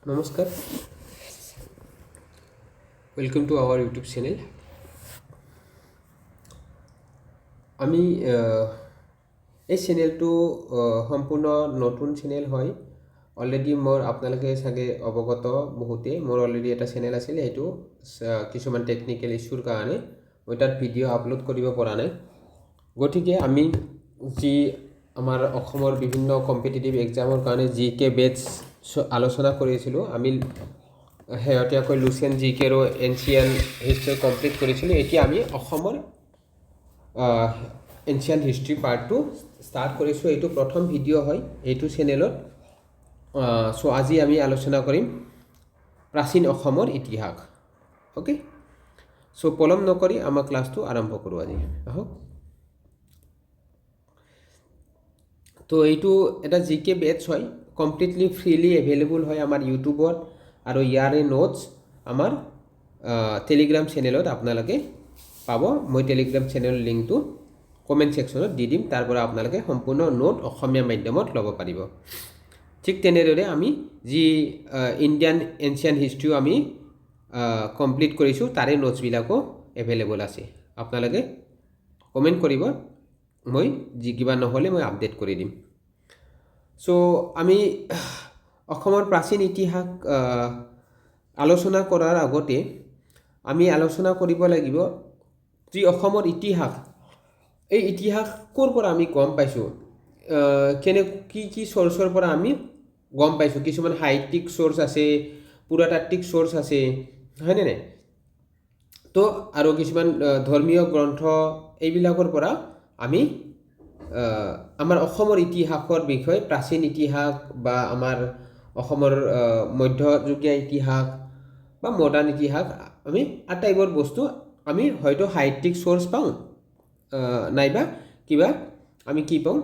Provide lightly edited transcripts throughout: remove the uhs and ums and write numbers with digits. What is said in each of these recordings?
নমস্কাৰ, welcome to our YouTube channel. আমি এই চেনেলটো সম্পূৰ্ণ নতুন চেনেল হয়। অলৰেডি মোৰ আপোনালোকে চাগে অৱগত বহুতে মোৰ অলৰেডি এটা চেনেল আছিলে, সেইটো কিছুমান টেকনিকেল ইছ্যুৰ কাৰণে মই তাত ভিডিঅ' আপলোড কৰিব পৰা নাই। গতিকে আমি যি আমাৰ অসমৰ বিভিন্ন কম্পিটিটিভ এক্সামৰ কাৰণে GK বেটছ আলোচনা কৰিছিলোঁ, আমি শেহতীয়াকৈ লুচেন GK আৰু এনচিয়েণ্ট হিষ্ট্ৰী কমপ্লিট কৰিছিলোঁ। এতিয়া আমি অসমৰ এনচিয়েণ্ট হিষ্ট্ৰী পাৰ্টটো ষ্টাৰ্ট কৰিছোঁ। এইটো প্ৰথম ভিডিঅ' হয় এইটো চেনেলত। চ' আজি আমি আলোচনা কৰিম প্ৰাচীন অসমৰ ইতিহাস। অ'কে, চ' পলম নকৰি আমাৰ ক্লাছটো আৰম্ভ কৰোঁ আজি। আহক। তো এইটো এটা GK বেটছ হয়, কমপ্লিটলি ফ্ৰীলি এভেইলেবল হয় আমাৰ ইউটিউবত, আৰু ইয়াৰে নোটছ আমাৰ টেলিগ্ৰাম চেনেলত আপোনালোকে পাব। মই টেলিগ্ৰাম চেনেলৰ লিংকটো কমেণ্ট ছেকশ্যনত দি দিম, তাৰ পৰা আপোনালোকে সম্পূৰ্ণ নোট অসমীয়া মাধ্যমত ল'ব পাৰিব। ঠিক তেনেদৰে আমি যি ইণ্ডিয়ান এনচিয়েণ্ট হিষ্ট্ৰীও আমি কমপ্লিট কৰিছোঁ, তাৰে নোটছবিলাকো এভেইলেবল আছে। আপোনালোকে কমেণ্ট কৰিব, মই যি কিবা নহ'লে মই আপডেট কৰি দিম। চ' আমি অসমৰ প্ৰাচীন ইতিহাস আলোচনা কৰাৰ আগতে আমি আলোচনা কৰিব লাগিব যি অসমৰ ইতিহাস, এই ইতিহাস ক'ৰ পৰা আমি গম পাইছোঁ, কি চ'ৰ্চৰ পৰা আমি গম পাইছোঁ। কিছুমান সাহিত্যিক চ'ৰ্চ আছে, পুৰাতাত্ত্বিক চ'ৰ্চ আছে, হয়নে নাই? তো আৰু কিছুমান ধৰ্মীয় গ্ৰন্থ, এইবিলাকৰ পৰা আমি আমাৰ অসমৰ ইতিহাসৰ বিষয়ে, প্ৰাচীন ইতিহাস বা আমাৰ অসমৰ মধ্যযুগীয় ইতিহাস বা মডাৰ্ণ ইতিহাস, আমি আটাইবোৰ বস্তু আমি হয়তো সাহিত্যিক চ'ৰ্চ পাওঁ, নাইবা কিবা আমি কি পাওঁ,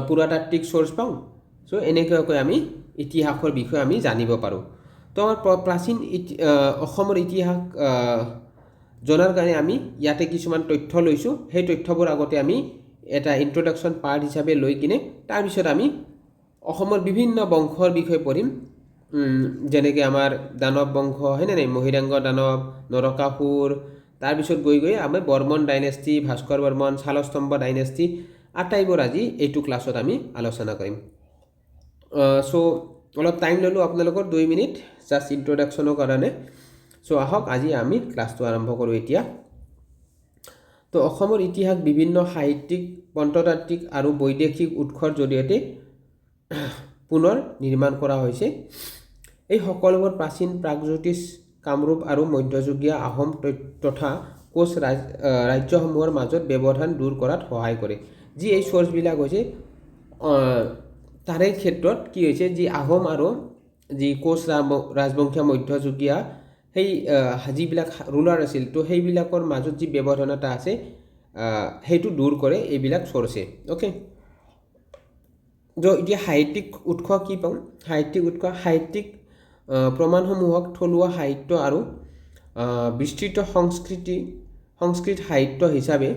পুৰাতাত্ত্বিক চ'ৰ্চ পাওঁ। চ' এনেকুৱাকৈ আমি ইতিহাসৰ বিষয়ে আমি জানিব পাৰোঁ। তো আমাৰ প্ৰাচীন অসমৰ ইতিহাস জনাৰ কাৰণে আমি ইয়াতে কিছুমান তথ্য লৈছোঁ। সেই তথ্যবোৰ আগতে আমি এটা ইন্ট্ৰডাকশ্যন পাৰ্ট হিচাপে লৈ কিনে তাৰপিছত আমি অসমৰ বিভিন্ন বংশৰ বিষয়ে পঢ়িম। যেনেকৈ আমাৰ দানৱ বংশ, হয়নে নাই, মহিৰাংগ দানৱ, নৰকাসুৰ, তাৰপিছত গৈ আমাৰ বৰ্মন ডাইনেষ্টি, ভাস্কৰ বৰ্মন, শালস্তম্ভ ডাইনেষ্টি, আটাইবোৰ আজি এইটো ক্লাছত আমি আলোচনা কৰিম। চ' অলপ টাইম ল'লোঁ আপোনালোকৰ 2 মিনিট জাষ্ট ইন্ট্ৰডাকশ্যনৰ কাৰণে। চ' আহক আজি আমি ক্লাছটো আৰম্ভ কৰোঁ এতিয়া। তো অসমৰ ইতিহাস বিভিন্ন সাহিত্যিক, প্ৰত্নতাত্ত্বিক আৰু বৈদেশিক উৎসৰ জৰিয়তে পুনৰ নিৰ্মাণ কৰা হৈছে। এই সকলোবোৰ প্ৰাচীন প্ৰাগজ্যোতিষ, কামৰূপ আৰু মধ্যযুগীয় আহোম তথা কোচ ৰাজ্যসমূহৰ মাজত ব্যৱধান দূৰ কৰাত সহায় কৰে। যি এই চ'ৰ্চবিলাক হৈছে, তাৰে ক্ষেত্ৰত কি হৈছে, যি আহোম আৰু যি কোচ ৰাজবংশীয় মধ্যযুগীয় সেই যিবিলাক ৰুলাৰ আছিল, তো সেইবিলাকৰ মাজত যি ব্যৱধানতা আছে সেইটো দূৰ কৰে এইবিলাক চ'ৰ্চে। অ'কে, এতিয়া সাহিত্যিক উৎস কি পাওঁ? সাহিত্যিক প্ৰমাণসমূহক থলুৱা সাহিত্য আৰু বিস্তৃত সংস্কৃত সাহিত্য হিচাপে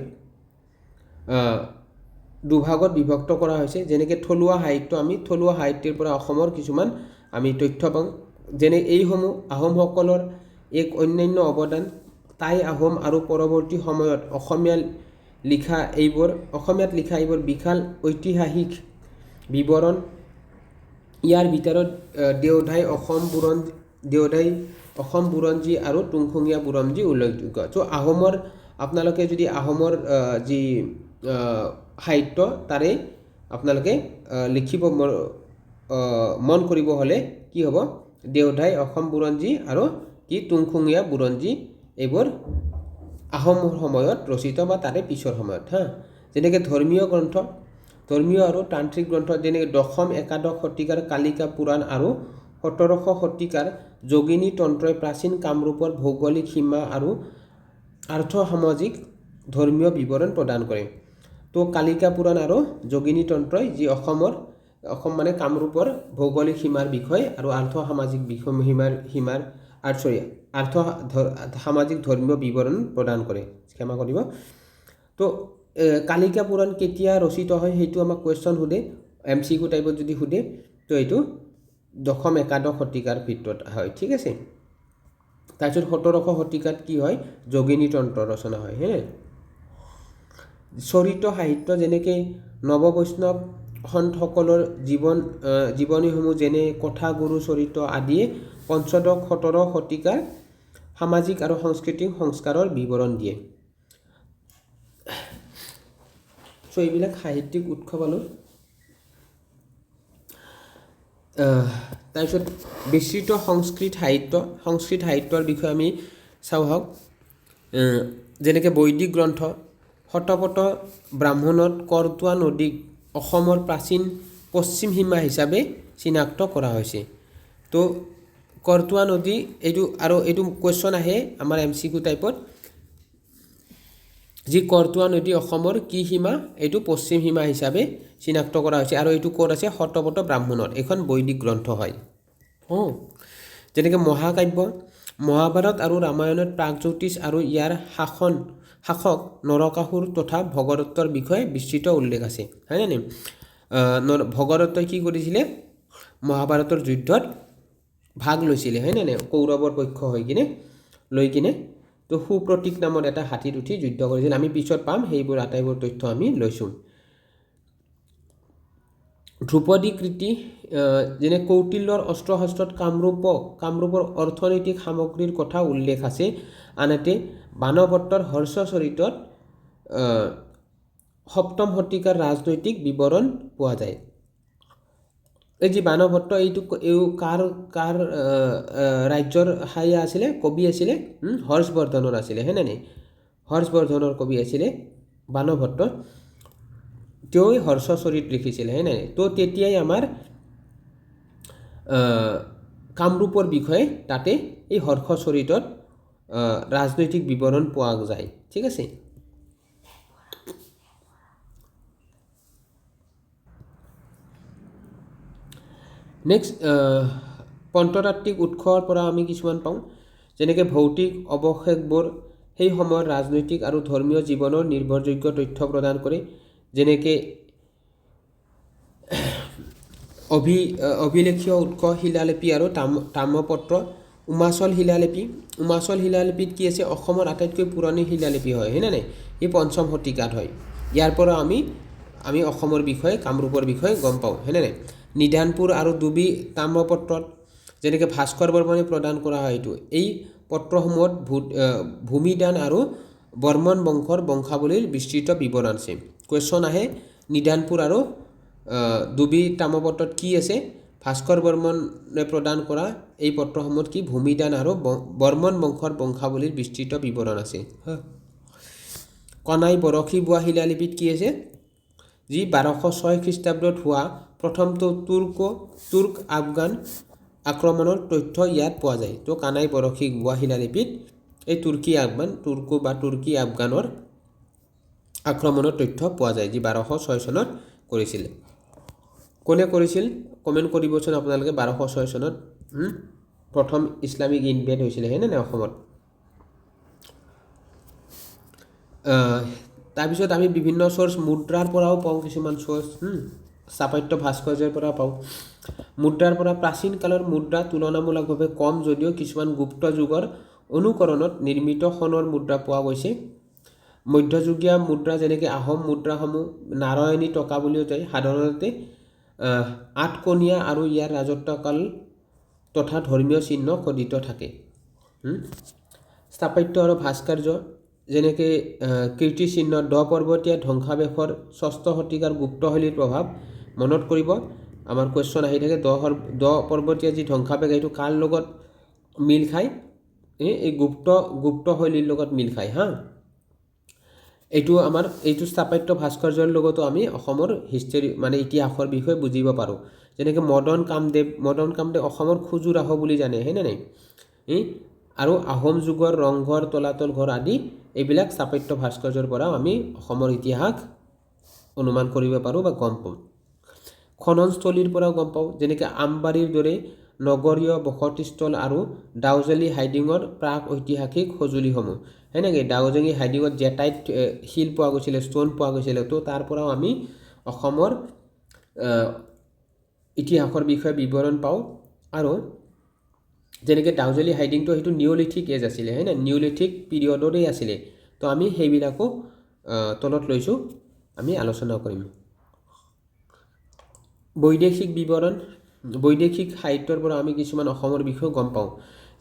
দুভাগত বিভক্ত কৰা হৈছে। যেনেকৈ থলুৱা সাহিত্য, আমি থলুৱা সাহিত্যৰ পৰা অসমৰ কিছুমান আমি তথ্য পাওঁ। যেনে এইসমূহ আহোমসকলৰ এক অন্যান্য অৱদান, টাই আহোম আৰু পৰৱৰ্তী সময়ত অসমীয়াত লিখা এইবোৰ বিশাল ঐতিহাসিক বিৱৰণ। ইয়াৰ ভিতৰত দেওধাই অসম বুৰঞ্জী আৰু তুংখুঙীয়া বুৰঞ্জী উল্লেখযোগ্য। চ' আহোমৰ, আপোনালোকে যদি আহোমৰ যি সাহিত্য তাৰে আপোনালোকে লিখিব মন কৰিব হ'লে কি হ'ব, দেওধাই অসম বুৰঞ্জী আৰু কি তুংখুঙীয়া বুৰঞ্জী, এইবোৰ আহোমৰ সময়ত ৰচিত বা তাৰে পিছৰ সময়ত। যেনেকৈ ধৰ্মীয় আৰু তান্ত্ৰিক গ্ৰন্থ, যেনেকৈ দশম একাদশ শতিকাৰ কালিকা পুৰাণ আৰু 17শ শতিকাৰ যোগিনী তন্ত্ৰই প্ৰাচীন কামৰূপৰ ভৌগোলিক সীমা আৰু আৰ্থ সামাজিক ধৰ্মীয় বিৱৰণ প্ৰদান কৰে। তো কালিকা পুৰাণ আৰু যোগিনী তন্ত্ৰই যি অসম মানে কামৰূপৰ ভৌগোলিক সীমাৰ বিষয় আৰু আৰ্থ সামাজিক সামাজিক ধৰ্মীয় বিৱৰণ প্ৰদান কৰে। ক্ষমা কৰিব। তো কালিকা পুৰাণ কেতিয়া ৰচিত হয় সেইটো আমাক কুৱেশ্যন সোধে, MCQ টাইপত যদি সোধে, তো এইটো দশম একাদশ শতিকাৰ ভিতৰত হয়, ঠিক আছে। তাৰপিছত 1700 শতিকাত কি হয়, যোগিনী তন্ত্ৰ ৰচনা হয়, হে। চৰিত্ৰ সাহিত্য যেনেকৈ নৱবৈষ্ণৱ সন্তসকলৰ জীৱনীসমূহ যেনে কথা গুৰু চৰিত্ৰ আদিয়ে পঞ্চদশ 17 শতিকাৰ সামাজিক আৰু সাংস্কৃতিক সংস্কাৰৰ বিৱৰণ দিয়ে। চ' এইবিলাক সাহিত্যিক উৎস পালোঁ। তাৰপিছত বিস্তৃত সংস্কৃত সাহিত্যৰ বিষয়ে আমি চাওঁ হওক। যেনেকৈ বৈদিক গ্ৰন্থ শতপথ ব্ৰাহ্মণত কৰতোৱা নদীক অসমৰ প্ৰাচীন পশ্চিম সীমা হিচাপে চিনাক্ত কৰা হৈছে। তো কৰতোৱা নদী এইটো কুৱেশ্যন আহে আমাৰ MCQ টাইপত, যি কৰতোৱা নদী অসমৰ কি সীমা, এইটো পশ্চিম সীমা হিচাপে চিনাক্ত কৰা হৈছে। আৰু এইটো ক'ত আছে, শতপথ ব্ৰাহ্মণত, এখন বৈদিক গ্ৰন্থ হয়। যেনেকৈ মহাকাব্য মহাভাৰত আৰু ৰামায়ণত প্ৰাগজ্যোতিষ আৰু ইয়াৰ শাসক নৰকাসুৰ তথা ভগদত্তৰ বিষয়ে বিস্তৃত উল্লেখ আছে, হয়নে? ভগদত্তই কি কৰিছিলে, মহাভাৰতৰ যুদ্ধত ভাগ লৈছিলে, হয়নে? কৌৰৱৰ পক্ষ লৈ কিনে তো সুপ্ৰতীক নামৰ এটা হাতীত উঠি যুদ্ধ কৰিছিল। আমি পিছত পাম, সেইবোৰ আটাইবোৰ তথ্য আমি লৈছোঁ। ধ্ৰুপদী কৃতি যেনে কৌটিল্যৰ অস্ত্ৰ শস্ত্ৰত কামৰূপৰ অৰ্থনৈতিক সামগ্ৰীৰ কথা উল্লেখ আছে। আনহাতে বাণভট্টৰ হৰ্ষচৰিতত 7ম শতিকাৰ ৰাজনৈতিক বিৱৰণ পোৱা যায়। এই যি বাণভট্ট এইটো কাৰ ৰাজ্যৰ আছিলে, কবি আছিলে, হৰ্ষবৰ্ধনৰ আছিলে, হয়নে? হৰ্ষবৰ্ধনৰ কবি আছিলে বাণভট্ট। তেওঁ হৰ্ষচৰিত লিখিছিলে, হয়নে? তো তেতিয়াই আমাৰ কামৰূপৰ বিষয়ে তাতে এই হৰ্ষচৰিতত ৰাজনৈতিক বিৱৰণ পোৱা যায়, ঠিক আছে। নেক্সট প্ৰত্নতাত্ত্বিক উৎসৰ পৰা আমি কিছুমান পাওঁ, যেনেকৈ ভৌতিক অৱশেষবোৰ সেই সময়ৰ ৰাজনৈতিক আৰু ধৰ্মীয় জীৱনৰ নিৰ্ভৰযোগ্য তথ্য প্ৰদান কৰে। যেনেকৈ অভিলেখীয় উৎস শিলালিপি আৰু তাম্ৰপত্ৰ। উমাচল শিলালিপিত কি আছে, অসমৰ আটাইতকৈ পুৰণি শিলালিপি হয়, হয়নে? এই 5ম শতিকাত হয়। ইয়াৰ পৰা আমি অসমৰ বিষয়ে, কামৰূপৰ বিষয়ে গম পাওঁ, হয়নে? নিধানপুৰ আৰু ডুবি তাম্ৰপত্ৰত যেনেকৈ ভাস্কৰ বৰ্মনে প্ৰদান কৰা হয়, এই পত্ৰসমূহত ভূমিদান আৰু বৰ্মন বংশৰ বংশাৱলীৰ বিস্তৃত বিৱৰণ আছে। কুৱেশ্যন আহে, নিধানপুৰ আৰু ডুবি তাম্ৰপত্ৰত কি আছে, ভাস্কৰ বৰ্মনে প্ৰদান কৰা এই পত্ৰসমূহত কি ভূমিদান আৰু বৰ্মন বংশৰ বংশাৱলীৰ বিস্তৃত বিৱৰণ আছে। কনাই বৰশী বোৱা শিলালিপিত কি আছে, যি 1206 খ্ৰীষ্টাব্দত হোৱা প্ৰথমটো তুৰ্ক আফগান আক্ৰমণৰ তথ্য ইয়াত পোৱা যায়। তো কানাই বৰশী বোৱা শিলালিপিত এই তুৰ্কী আফগানৰ আক্ৰমণৰ তথ্য পোৱা যায়, যি 1206 চনত কৰিছিল। কোনে কৰিছিল, কমেণ্ট কৰিবচোন আপোনালোকে। 1206 চনত প্ৰথম ইছলামিক ইনভেড হৈছিলে, হয়নে অসমত। তাৰপিছত আমি বিভিন্ন চ'ৰ্চ, মুদ্ৰাৰ পৰাও পাওঁ কিছুমান চ'ৰ্চ, স্থাপত্য ভাস্কৰ্যৰ পৰা পাওঁ। মুদ্ৰাৰ পৰা প্ৰাচীন কালৰ মুদ্ৰা তুলনামূলকভাৱে কম যদিও কিছুমান গুপ্ত যুগৰ অনুকৰণত নিৰ্মিত সোণৰ মুদ্ৰা পোৱা গৈছে। মধ্যযুগীয় মুদ্ৰা যেনেকৈ আহোম মুদ্ৰাসমূহ নাৰায়ণী টকা বুলিও যায়, সাধাৰণতে আঠকণীয়া আৰু ইয়াৰ ৰাজত্বকাল তথা ধৰ্মীয় চিহ্ন খোদিত থাকে। স্থাপত্য আৰু ভাস্কৰ্য যেনেকৈ কীৰ্তিচিহ্ন পৰ্বতীয়া ধ্বংসাৱশেষৰ 6ষ্ঠ শতিকাৰ গুপ্তশৈলীৰ প্ৰভাৱ মনত কৰিব। আমাৰ কুৱেশ্যন আহি থাকে, পৰ্বতীয়া যি ধ্বংসাৱশেষ এইটো কাৰ লগত মিল খায়, এই গুপ্তশৈলীৰ লগত মিল খায়, এইটো স্থাপত্য ভাস্কৰ্যৰ লগতো আমি অসমৰ হিষ্টৰী ইতিহাসৰ বিষয়ে বুজিব পাৰোঁ। যেনেকৈ মদন কামদেৱ অসমৰ খোজোৰাহ বুলি জানে, হয়নে নাই? আৰু আহোম যুগৰ ৰংঘৰ, তলাতল ঘৰ আদি এইবিলাক স্থাপত্য ভাস্কৰ্যৰ পৰাও আমি অসমৰ ইতিহাস অনুমান কৰিব পাৰোঁ বা গম পাওঁ। খননস্থলীৰ পৰাও গম পাওঁ, যেনেকৈ আমবাৰীৰ দৰে নগৰীয় বসতিস্থল আৰু ডাউজেলী হাইডিঙৰ প্ৰাক ঐতিহাসিক সঁজুলিসমূহ, সেনেকৈ ডাউজেলী হাইডিঙত জেটাইট শিল পোৱা গৈছিলে, ষ্ট'ন পোৱা গৈছিলে। তো তাৰ পৰাও আমি অসমৰ ইতিহাসৰ বিষয়ে বিৱৰণ পাওঁ। আৰু যেনেকৈ ডাউজেলি হাইডিংটো সেইটো নিঅ'লিথিক এজ আছিলে হয় না, নিঅ'লিথিক পিৰিয়ডৰেই আছিলে। তো আমি সেইবিলাকো তলত লৈছোঁ, আমি আলোচনা কৰিম। বৈদেশিক বিৱৰণ, বৈদেশিক সাহিত্যৰ পৰা আমি কিছুমান অসমৰ বিষয়ে গম পাওঁ।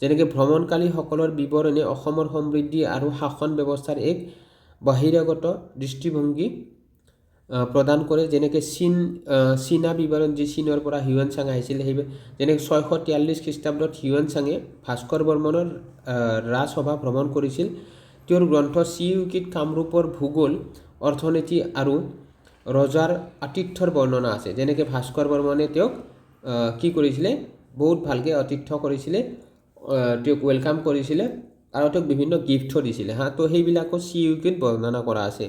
যেনেকৈ ভ্ৰমণকাৰীসকলৰ বিৱৰণে অসমৰ সমৃদ্ধি আৰু শাসন ব্যৱস্থাৰ এক বহিৰাগত দৃষ্টিভংগী প্ৰদান কৰে। যেনেকৈ চীনা বিৱৰণ, যি চীনৰ পৰা হিউৱেন চাং আহিছিল, সেই যেনেকৈ 643 খ্ৰীষ্টাব্দত হিউৱেন চাঙে ভাস্কৰ বৰ্মনৰ ৰাজসভা ভ্ৰমণ কৰিছিল। তেওঁৰ গ্ৰন্থ চি ইউকিত কামৰূপৰ ভূগোল, অৰ্থনীতি আৰু ৰজাৰ আতিথ্যৰ বৰ্ণনা আছে। যেনেকৈ ভাস্কৰ বৰ্মনে তেওঁক কি কৰিছিলে, বহুত ভালকৈ আতিথ্য কৰিছিলে, তেওঁক ৱেলকাম কৰিছিলে আৰু তেওঁক বিভিন্ন গিফ্টও দিছিলে হা। তো সেইবিলাকো চি ইউকিত বৰ্ণনা কৰা আছে।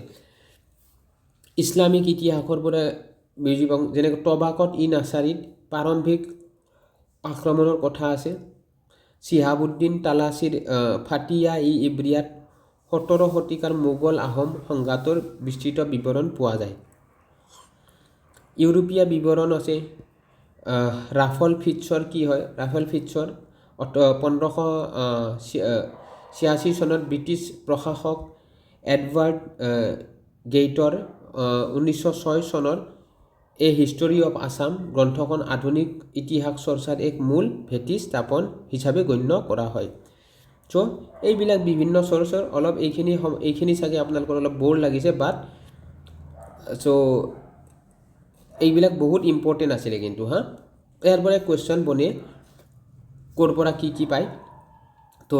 ইছলামিক ইতিহাসৰ পৰা বুজি পাওঁ, যেনেকৈ টবাকত ই নাছাৰীত প্ৰাৰম্ভিক আক্ৰমণৰ কথা আছে। চিহাবুদ্দিন তালাচীৰ ফাটিয়া ই ইব্ৰিয়াত 17 শতিকাৰ মোগল আহোম সংঘাতৰ বিস্তৃত বিৱৰণ পোৱা যায়। ইউৰোপীয় বিৱৰণ আছে। ৰাফল ফিটছৰ কি হয়, ৰাফেল ফিটছৰ 1586 চনত ব্ৰিটিছ প্ৰশাসক এডৱাৰ্ড গেইটৰ 1906 চনৰ এ হিষ্টৰী অফ আছাম গ্ৰন্থখন আধুনিক ইতিহাস চৰ্চাৰ এক মূল ভেটি স্থাপন হিচাপে গণ্য কৰা হয়। চ' এইবিলাক বিভিন্ন চৰ্চৰ অলপ এইখিনি চাগে আপোনালোকৰ অলপ ব'ৰ লাগিছে, বাট চ' এইবিলাক বহুত ইম্পৰ্টেণ্ট আছিলে কিন্তু হা। ইয়াৰ পৰা কুৱেশ্যন বনে ক'ৰ পৰা কি পায়, তো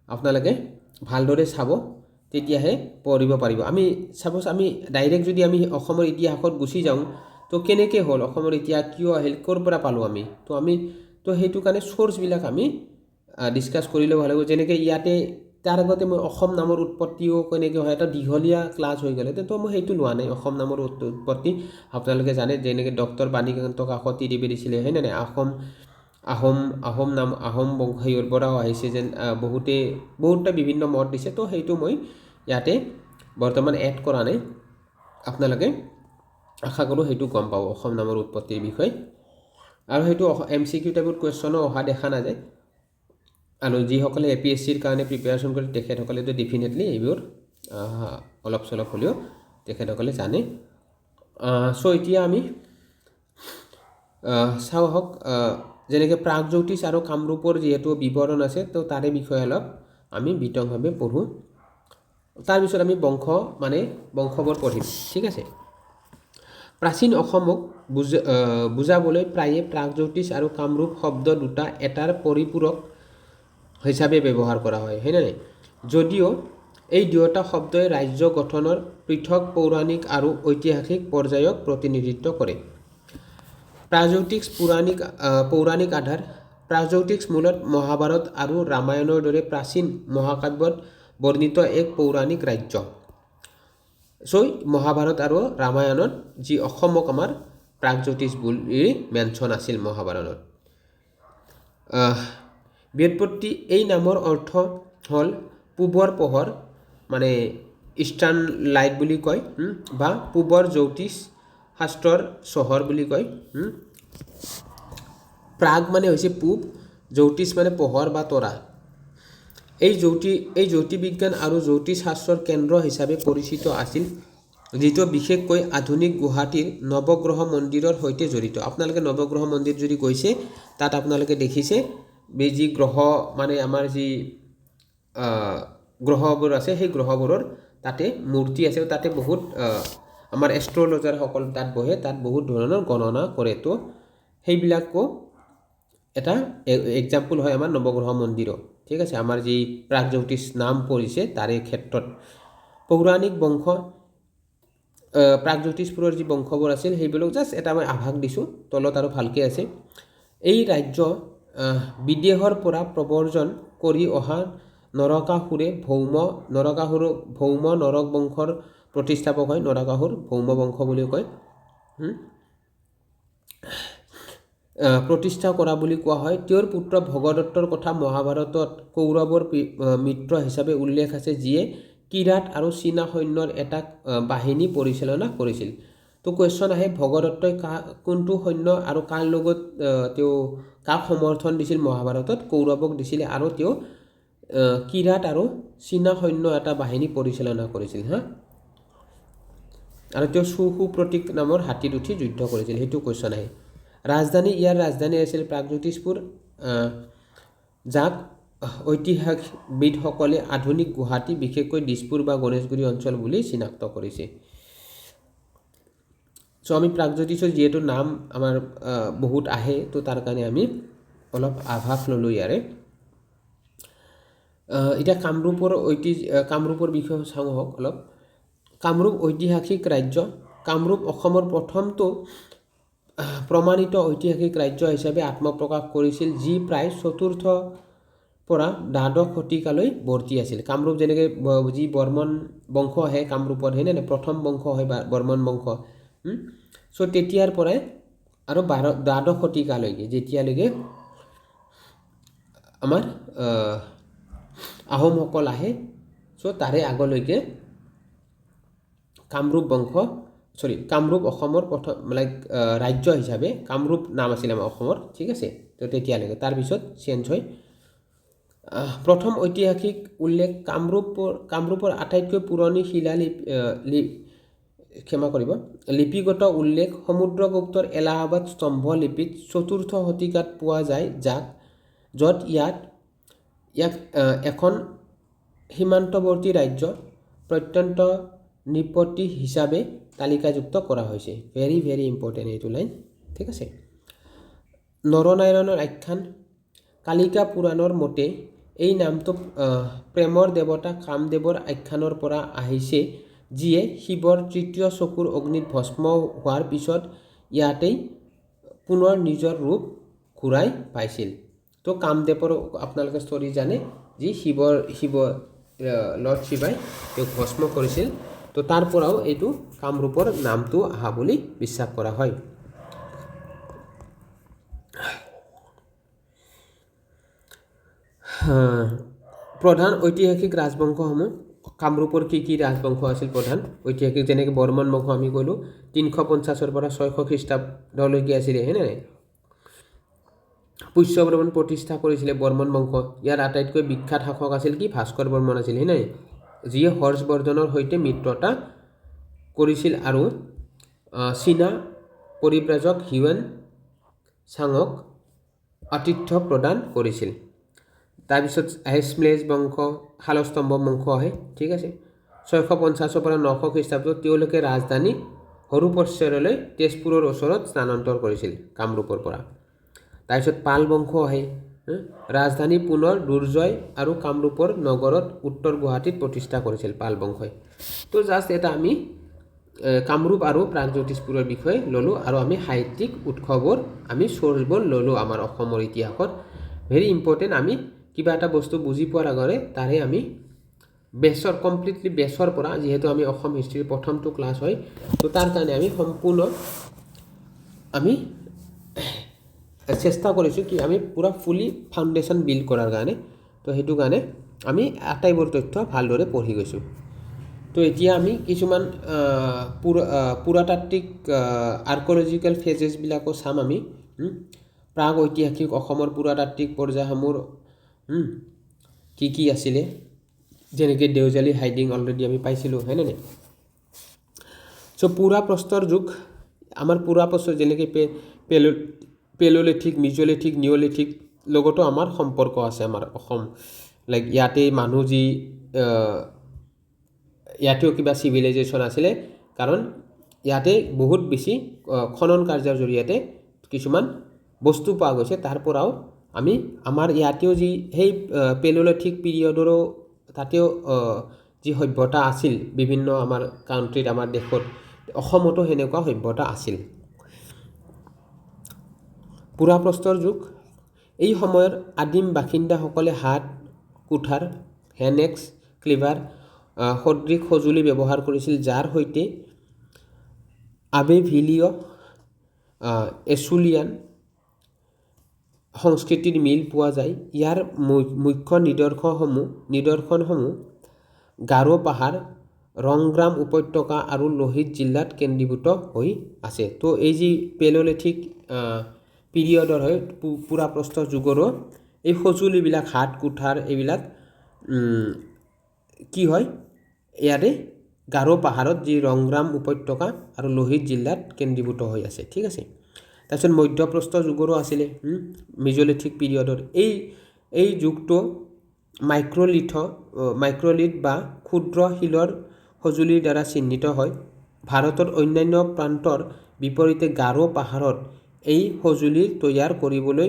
আপোনালোকে ভালদৰে চাব, তেতিয়াহে পঢ়িব পাৰিব। আমি চাপ'জ আমি ডাইৰেক্ট যদি আমি অসমৰ ইতিহাসত গুচি যাওঁ, তো কেনেকৈ হ'ল অসমৰ ইতিহাস, কিয় আহিল, ক'ৰ পৰা পালোঁ আমি, তো সেইটো কাৰণে চ'ৰ্চবিলাক আমি ডিছকাছ কৰিলে ভাল হ'ব। যেনেকৈ ইয়াতে তাৰ আগতে মই অসম নামৰ উৎপত্তিও কেনেকৈ হয়, এটা দীঘলীয়া ক্লাছ হৈ গ'লে, তো মই সেইটো লোৱা নাই। অসম নামৰ উৎপত্তি আপোনালোকে জানে, যেনেকৈ ডক্টৰ বাণীকান্ত কাকতি দেৱে দিছিলে হয় নাই, আহোম বংশীয়ৰ পৰাও আহিছে, যেন বহুতে বিভিন্ন মত দিছে। তো সেইটো মই ইয়াতে বৰ্তমান এড কৰা নাই, আপোনালোকে আশা কৰোঁ সেইটো গম পাব অসম নামৰ উৎপত্তিৰ বিষয়ে। আৰু সেইটো MCQ টাইপত কুৱেশ্যনো অহা দেখা নাযায়। আৰু যিসকলে APSCৰ কাৰণে প্ৰিপেয়াৰেশ্যন কৰে তেখেতসকলেতো ডেফিনেটলি এইবোৰ অলপ চলপ হ'লেও তেখেতসকলে জানে। চ' এতিয়া আমি চাওঁ হওক, যেনেকৈ প্ৰাগজ্যোতিষ আৰু কামৰূপৰ যিহেতু বিৱৰণ আছে, তো তাৰে বিষয়ে অলপ আমি বিতংভাৱে পঢ়োঁ। তাৰপিছত আমি বংশবোৰ পঢ়িম, ঠিক আছে। প্ৰাচীন অসমক বুজাবলৈ প্ৰায়ে প্ৰাগজ্যোতিষ আৰু কামৰূপ শব্দ দুটা এটাৰ পৰিপূৰক হিচাপে ব্যৱহাৰ কৰা হয় নাই। যদিও এই দুয়োটা শব্দই ৰাজ্য গঠনৰ পৃথক পৌৰাণিক আৰু ঐতিহাসিক পৰ্যায়ক প্ৰতিনিধিত্ব কৰে। প্ৰাগজ্যোতিষ পৌৰাণিক আধাৰ। প্ৰাগজ্যোতিষ মূলত মহাভাৰত আৰু ৰামায়ণৰ দৰে প্ৰাচীন মহাকাব্যত বৰ্ণিত এক পৌৰাণিক ৰাজ্য। চ' মহাভাৰত আৰু ৰামায়ণত যি অসমক আমাৰ প্ৰাগজ্যোতিষ বুলি মেনশ্যন আছিল মহাভাৰতত। ব্যুৎপত্তি, এই নামৰ অৰ্থ হ'ল পূবৰ পোহৰ, মানে ইষ্টাৰ্ণ লাইট বুলি কয়, বা পূবৰ জ্যোতিষ শাস্ত্ৰৰ চহৰ বুলি কয়। প্ৰাগ মানে হৈছে পূব, জ্যোতিষ মানে পোহৰ বা তৰা। এই জ্যোতিৰ্বিজ্ঞান আৰু জ্যোতিষ শাস্ত্ৰৰ কেন্দ্ৰ হিচাপে পৰিচিত আছিল, যিটো বিশেষকৈ আধুনিক গুৱাহাটীৰ নৱগ্ৰহ মন্দিৰৰ সৈতে জড়িত। আপোনালোকে নৱগ্ৰহ মন্দিৰ যদি গৈছে, তাত আপোনালোকে দেখিছে যি গ্ৰহ, মানে আমাৰ যি গ্ৰহবোৰ আছে, সেই গ্ৰহবোৰৰ তাতে মূৰ্তি আছে। তাতে বহুত আমাৰ এষ্ট্ৰলজাৰসকল তাত বহে, তাত বহুত ধৰণৰ গণনা কৰে। তো সেইবিলাকো এটা এক্সাম্পল হয় আমাৰ নৱগ্ৰহ মন্দিৰৰ, ঠিক আছে। আমাৰ যি প্ৰাগজ্যোতিষ নাম পৰিছে তাৰে ক্ষেত্ৰত পৌৰাণিক বংশ, প্ৰাগজ্যোতিষপুৰৰ যি বংশবোৰ আছিল সেইবিলাক জাষ্ট এটা মই আভাস দিছোঁ, তলত আৰু ভালকৈ আছে। এই ৰাজ্য বিদেশৰ পৰা প্ৰব্ৰজন কৰি অহা নৰকাসুৰে ভৌম নৰক বংশৰ প্ৰতিষ্ঠাপক হয়। নৰকাসুৰ ভৌম বংশ বুলি কয়, প্ৰতিষ্ঠা কৰা বুলি কোৱা হয়। তেওঁৰ পুত্ৰ ভগদত্তৰ কথা মহাভাৰতত কৌৰৱৰ মিত্ৰ হিচাপে উল্লেখ আছে, যিয়ে কিৰাত আৰু চীনা সৈন্যৰ এটা বাহিনী পৰিচালনা কৰিছিল। তো কুৱেশ্যন আহে ভগদত্তই কোনটো সৈন্য আৰু কাৰ লগত তেওঁ কাক সমৰ্থন দিছিল মহাভাৰতত কৌৰৱক দিছিলে আৰু তেওঁ কিৰাত আৰু চীনা সৈন্য এটা বাহিনী পৰিচালনা কৰিছিল হা আৰু তেওঁ সুপ্ৰতীক নামৰ হাতীত উঠি যুদ্ধ কৰিছিল সেইটো কুৱেশ্যন আহে ইয়াৰ ৰাজধানী আছিল প্ৰাগজ্যোতিষপুৰ যাক ঐতিহাসিকবিদসকলে আধুনিক গুৱাহাটী বিশেষকৈ দিছপুৰ বা গণেশগুৰি অঞ্চল বুলি চিনাক্ত কৰিছে চ' আমি প্ৰাগজ্যোতিষৰ যিহেতু নাম আমাৰ বহুত আহে তো তাৰ কাৰণে আমি অলপ আভাস ল'লোঁ ইয়াৰে এতিয়া কামৰূপৰ বিষয়ে চাওঁ হওক অলপ কামৰূপ ঐতিহাসিক ৰাজ্য কামৰূপ অসমৰ প্ৰথমটো প্ৰমাণিত ঐতিহাসিক ৰাজ্য হিচাপে আত্মপ্ৰকাশ কৰিছিল যি প্ৰায় চতুৰ্থ পৰা দ্বাদশ শতিকালৈ বৰ্তি আছিল কামৰূপ যেনেকৈ যি বৰ্মন বংশ আহে কামৰূপত হয়নে প্ৰথম বংশ হয় বৰ্মন বংশ চ' তেতিয়াৰ পৰাই আৰু দ্বাদশ শতিকালৈকে যেতিয়ালৈকে আমাৰ আহোমসকল আহে চ' তাৰে আগলৈকে কামৰূপ অসমৰ প্ৰথম ৰাজ্য হিচাপে কামৰূপ নাম আছিলে আমাৰ অসমৰ ঠিক আছে তো তেতিয়ালৈকে তাৰপিছত চেঞ্জ হয় প্ৰথম ঐতিহাসিক উল্লেখ কামৰূপৰ আটাইতকৈ পুৰণি লিপিগত উল্লেখ সমুদ্ৰগুপ্তৰ এলাহাবাদ স্তম্ভ লিপিত চতুৰ্থ শতিকাত পোৱা যায় য'ত ইয়াক এখন সীমান্তৱৰ্তী ৰাজ্য প্ৰত্যন্ত নৃপতি হিচাপে তালিকাযুক্ত কৰা হৈছে ভেৰি ভেৰি ইম্পৰ্টেণ্ট এইটো লাইন ঠিক আছে নৰনাৰায়ণৰ আখ্যান কালিকা পুৰাণৰ মতে এই নামটো প্ৰেমৰ দেৱতা কামদেৱৰ আখ্যানৰ পৰা আহিছে যিয়ে শিৱৰ তৃতীয় চকুৰ অগ্নিত ভস্ম হোৱাৰ পিছত ইয়াতেই পুনৰ নিজৰ ৰূপ ঘূৰাই পাইছিল তো কামদেৱৰ আপোনালোকে ষ্টৰি জানে যি শিৱ লৰ্ড শিৱাই তেওঁক ভস্ম কৰিছিল তো তাৰ পৰাও এইটো কামৰূপৰ নামটো অহা বুলি বিশ্বাস কৰা হয় প্ৰধান ঐতিহাসিক ৰাজবংশসমূহ কামৰূপৰ কি ৰাজবংশ আছিল প্ৰধান ঐতিহাসিক যেনেকৈ বৰ্মন বংশ আমি ক'লোঁ 350 পৰা 600 খ্ৰীষ্টাব্দলৈকে আছিলে হয়নে পুষ্যবৰ্মন প্ৰতিষ্ঠা কৰিছিলে বৰ্মন বংশ ইয়াৰ আটাইতকৈ বিখ্যাত শাসক আছিল কি ভাস্কৰ বৰ্মন আছিল হয়নে যিয়ে হৰ্ষবৰ্ধনৰ সৈতে মিত্ৰতা কৰিছিল আৰু চীনা পৰিব্ৰাজক হিউৱেন চাঙক আতিথ্য প্ৰদান কৰিছিল তাৰপিছত শ্লেষ বংশ শালস্তম্ভ বংশ আহে ঠিক আছে 650 পৰা 900 খ্ৰীষ্টাব্দত তেওঁলোকে ৰাজধানী হৰুপশ্বৰলৈ তেজপুৰৰ ওচৰত স্থানান্তৰ কৰিছিল কামৰূপৰ পৰা তাৰপিছত পাল বংশ আহে ৰাজধানী পুনৰ দুৰ্জয় আৰু কামৰূপৰ নগৰত উত্তৰ গুৱাহাটীত প্ৰতিষ্ঠা কৰিছিল পাল বংশই তো জাষ্ট এটা আমি কামৰূপ আৰু প্ৰাগজ্যোতিষপুৰৰ বিষয়ে ল'লোঁ আৰু আমি সাহিত্যিক উৎসৱৰ আমি চ'ৰ্চবোৰ ল'লোঁ আমাৰ অসমৰ ইতিহাসত ভেৰি ইম্পৰ্টেণ্ট আমি কিবা এটা বস্তু বুজি পোৱাৰ আগতে তাৰে আমি কমপ্লিটলি বেছৰ পৰা যিহেতু আমি অসম হিষ্ট্ৰীৰ প্ৰথমটো ক্লাছ হয় তো তাৰ কাৰণে আমি সম্পূৰ্ণ আমি চেষ্টা কৰিছোঁ কি আমি পুৰা ফুলি ফাউণ্ডেশ্যন বিল্ড কৰাৰ কাৰণে তো সেইটো কাৰণে আমি আটাইবোৰ তথ্য ভালদৰে পঢ়ি গৈছোঁ তো এতিয়া আমি কিছুমান পুৰাতাত্ত্বিক আৰ্ক'লজিকেল ফেজেছবিলাকো চাম আমি প্ৰাগ ঐতিহাসিক অসমৰ পুৰাতাত্ত্বিক পৰ্যায়সমূহ কি আছিলে যেনেকৈ দেওজালী হাইডিং অলৰেডি আমি পাইছিলোঁ হয়নে নাই চ' পুৰা প্ৰস্তৰ যুগ আমাৰ পুৰা প্ৰস্তৰ যেনেকৈ পেলোলিথিক মিজ'লিথিক নিঅ'লিথিক লগতো আমাৰ সম্পৰ্ক আছে আমাৰ অসম ইয়াতে মানুহ যি ইয়াতেও কিবা চিভিলাইজেশ্যন আছিলে কাৰণ ইয়াতে বহুত বেছি খনন কাৰ্যৰ জৰিয়তে কিছুমান বস্তু পোৱা গৈছে তাৰ পৰাও আমাৰ ইয়াতেও যি সেই পেলোলিথিক পিৰিয়ডৰো তাতেও যি সভ্যতা আছিল বিভিন্ন আমাৰ কাউণ্ট্ৰিত আমাৰ দেশত অসমতো সেনেকুৱা সভ্যতা আছিল পুৰা প্ৰস্তৰ যুগ এই সময়ৰ আদিম বাসিন্দাসকলে হাত কুঠাৰ হেনেক্স ক্লিভাৰ সদৃশ সঁজুলি ব্যৱহাৰ কৰিছিল যাৰ সৈতে আবেভিলীয় এছুলিয়ান সংস্কৃতিৰ মিল পোৱা যায় ইয়াৰ মুখ্য নিদৰ্শনসমূহ গাৰো পাহাৰ ৰংগ্ৰাম উপত্যকা আৰু লোহিত জিলাত কেন্দ্ৰীভূত হৈ আছে। তো এই যি পেলোলিথিক পিৰিয়ডৰ হয় পুৰা প্ৰস্তৰ যুগৰো এই সঁজুলিবিলাক হাত কুঠাৰ এইবিলাক কি হয় ইয়াতে গাৰো পাহাৰত যি ৰংগ্ৰাম উপত্যকা আৰু লোহিত জিলাত কেন্দ্ৰীভূত হৈ আছে। ঠিক আছে। তাৰপিছত মধ্যপ্ৰস্তৰ যুগৰো আছিলে মিজলিথিক পিৰিয়ডৰ এই যুগটো মাইক্ৰলিথ বা ক্ষুদ্ৰ শিলৰ সঁজুলিৰ দ্বাৰা চিহ্নিত হয়। ভাৰতৰ অন্যান্য প্ৰান্তৰ বিপৰীতে গাৰো পাহাৰত এই সঁজুলি তৈয়াৰ কৰিবলৈ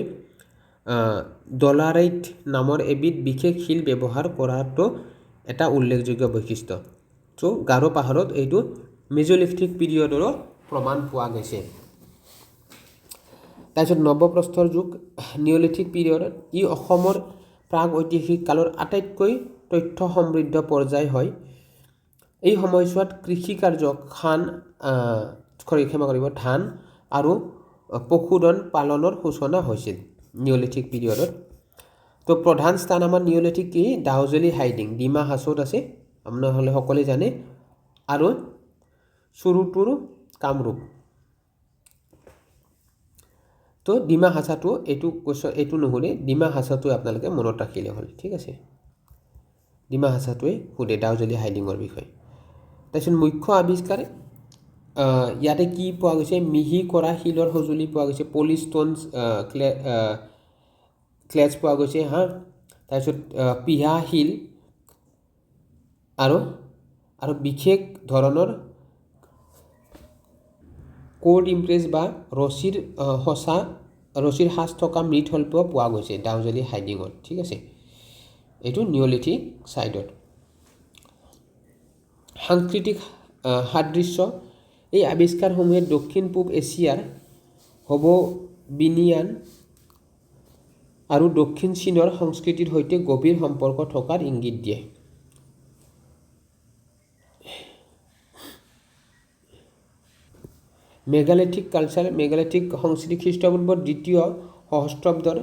ডলাৰাইট নামৰ এবিধ বিশেষ শিল ব্যৱহাৰ কৰাটো এটা উল্লেখযোগ্য বৈশিষ্ট্য। চ' গাৰো পাহাৰত এইটো মিজলিথিক পিৰিয়ডৰো প্ৰমাণ পোৱা গৈছে। তাৰপিছত নৱপ্ৰস্তৰ যুগ নিঅলিথিক পিৰিয়ডত ই অসমৰ প্ৰাগ ঐতিহাসিক কালৰ আটাইতকৈ তথ্য সমৃদ্ধ পৰ্যায় হয়। এই সময়ছোৱাত কৃষি কাৰ্য ধান আৰু পশুধন পালনৰ সূচনা হৈছিল নিঅলিথিক পিৰিয়ডত। তো প্ৰধান স্থান আমাৰ নিঅলিথিক কি ডাউজেলি হাইডিং ডিমা হাছৌত আছে আপোনালোকে সকলোৱে জানে, আৰু চুৰুতুৰ কামৰূপ। তো ডিমা হাছাটো এইটো নুশুনে, ডিমা হাছাটোৱে আপোনালোকে মনত ৰাখিলে হ'ল। ঠিক আছে, ডিমা হাছাটোৱে সোধে ডাউজেলি হাইডিঙৰ বিষয়ে। তাৰপিছত মুখ্য আৱিষ্কাৰ ইয়াতে কি পোৱা গৈছে মিহি কৰা শিলৰ সঁজুলি পোৱা গৈছে, পলিষ্টনছ ক্লেজ পোৱা গৈছে তাৰপিছত পিহা শিল আৰু বিশেষ ধৰণৰ কোড ইমপ্ৰেছ বা ৰছীৰ সাজ থকা মৃৎশিল্প পোৱা গৈছে ডাউজেলি হাইডিঙত। ঠিক আছে, এইটো নিঅলিথিক ছাইডত। সাংস্কৃতিক সাদৃশ্য এই আৱিষ্কাৰসমূহে দক্ষিণ পূব এছিয়াৰ হববিনিয়ান আৰু দক্ষিণ চীনৰ সংস্কৃতিৰ সৈতে গভীৰ সম্পৰ্ক থকাৰ ইংগিত দিয়ে। মেগালিথিক সংস্কৃতি খ্ৰীষ্টপূৰ্ব দ্বিতীয় সহস্ৰাব্দৰ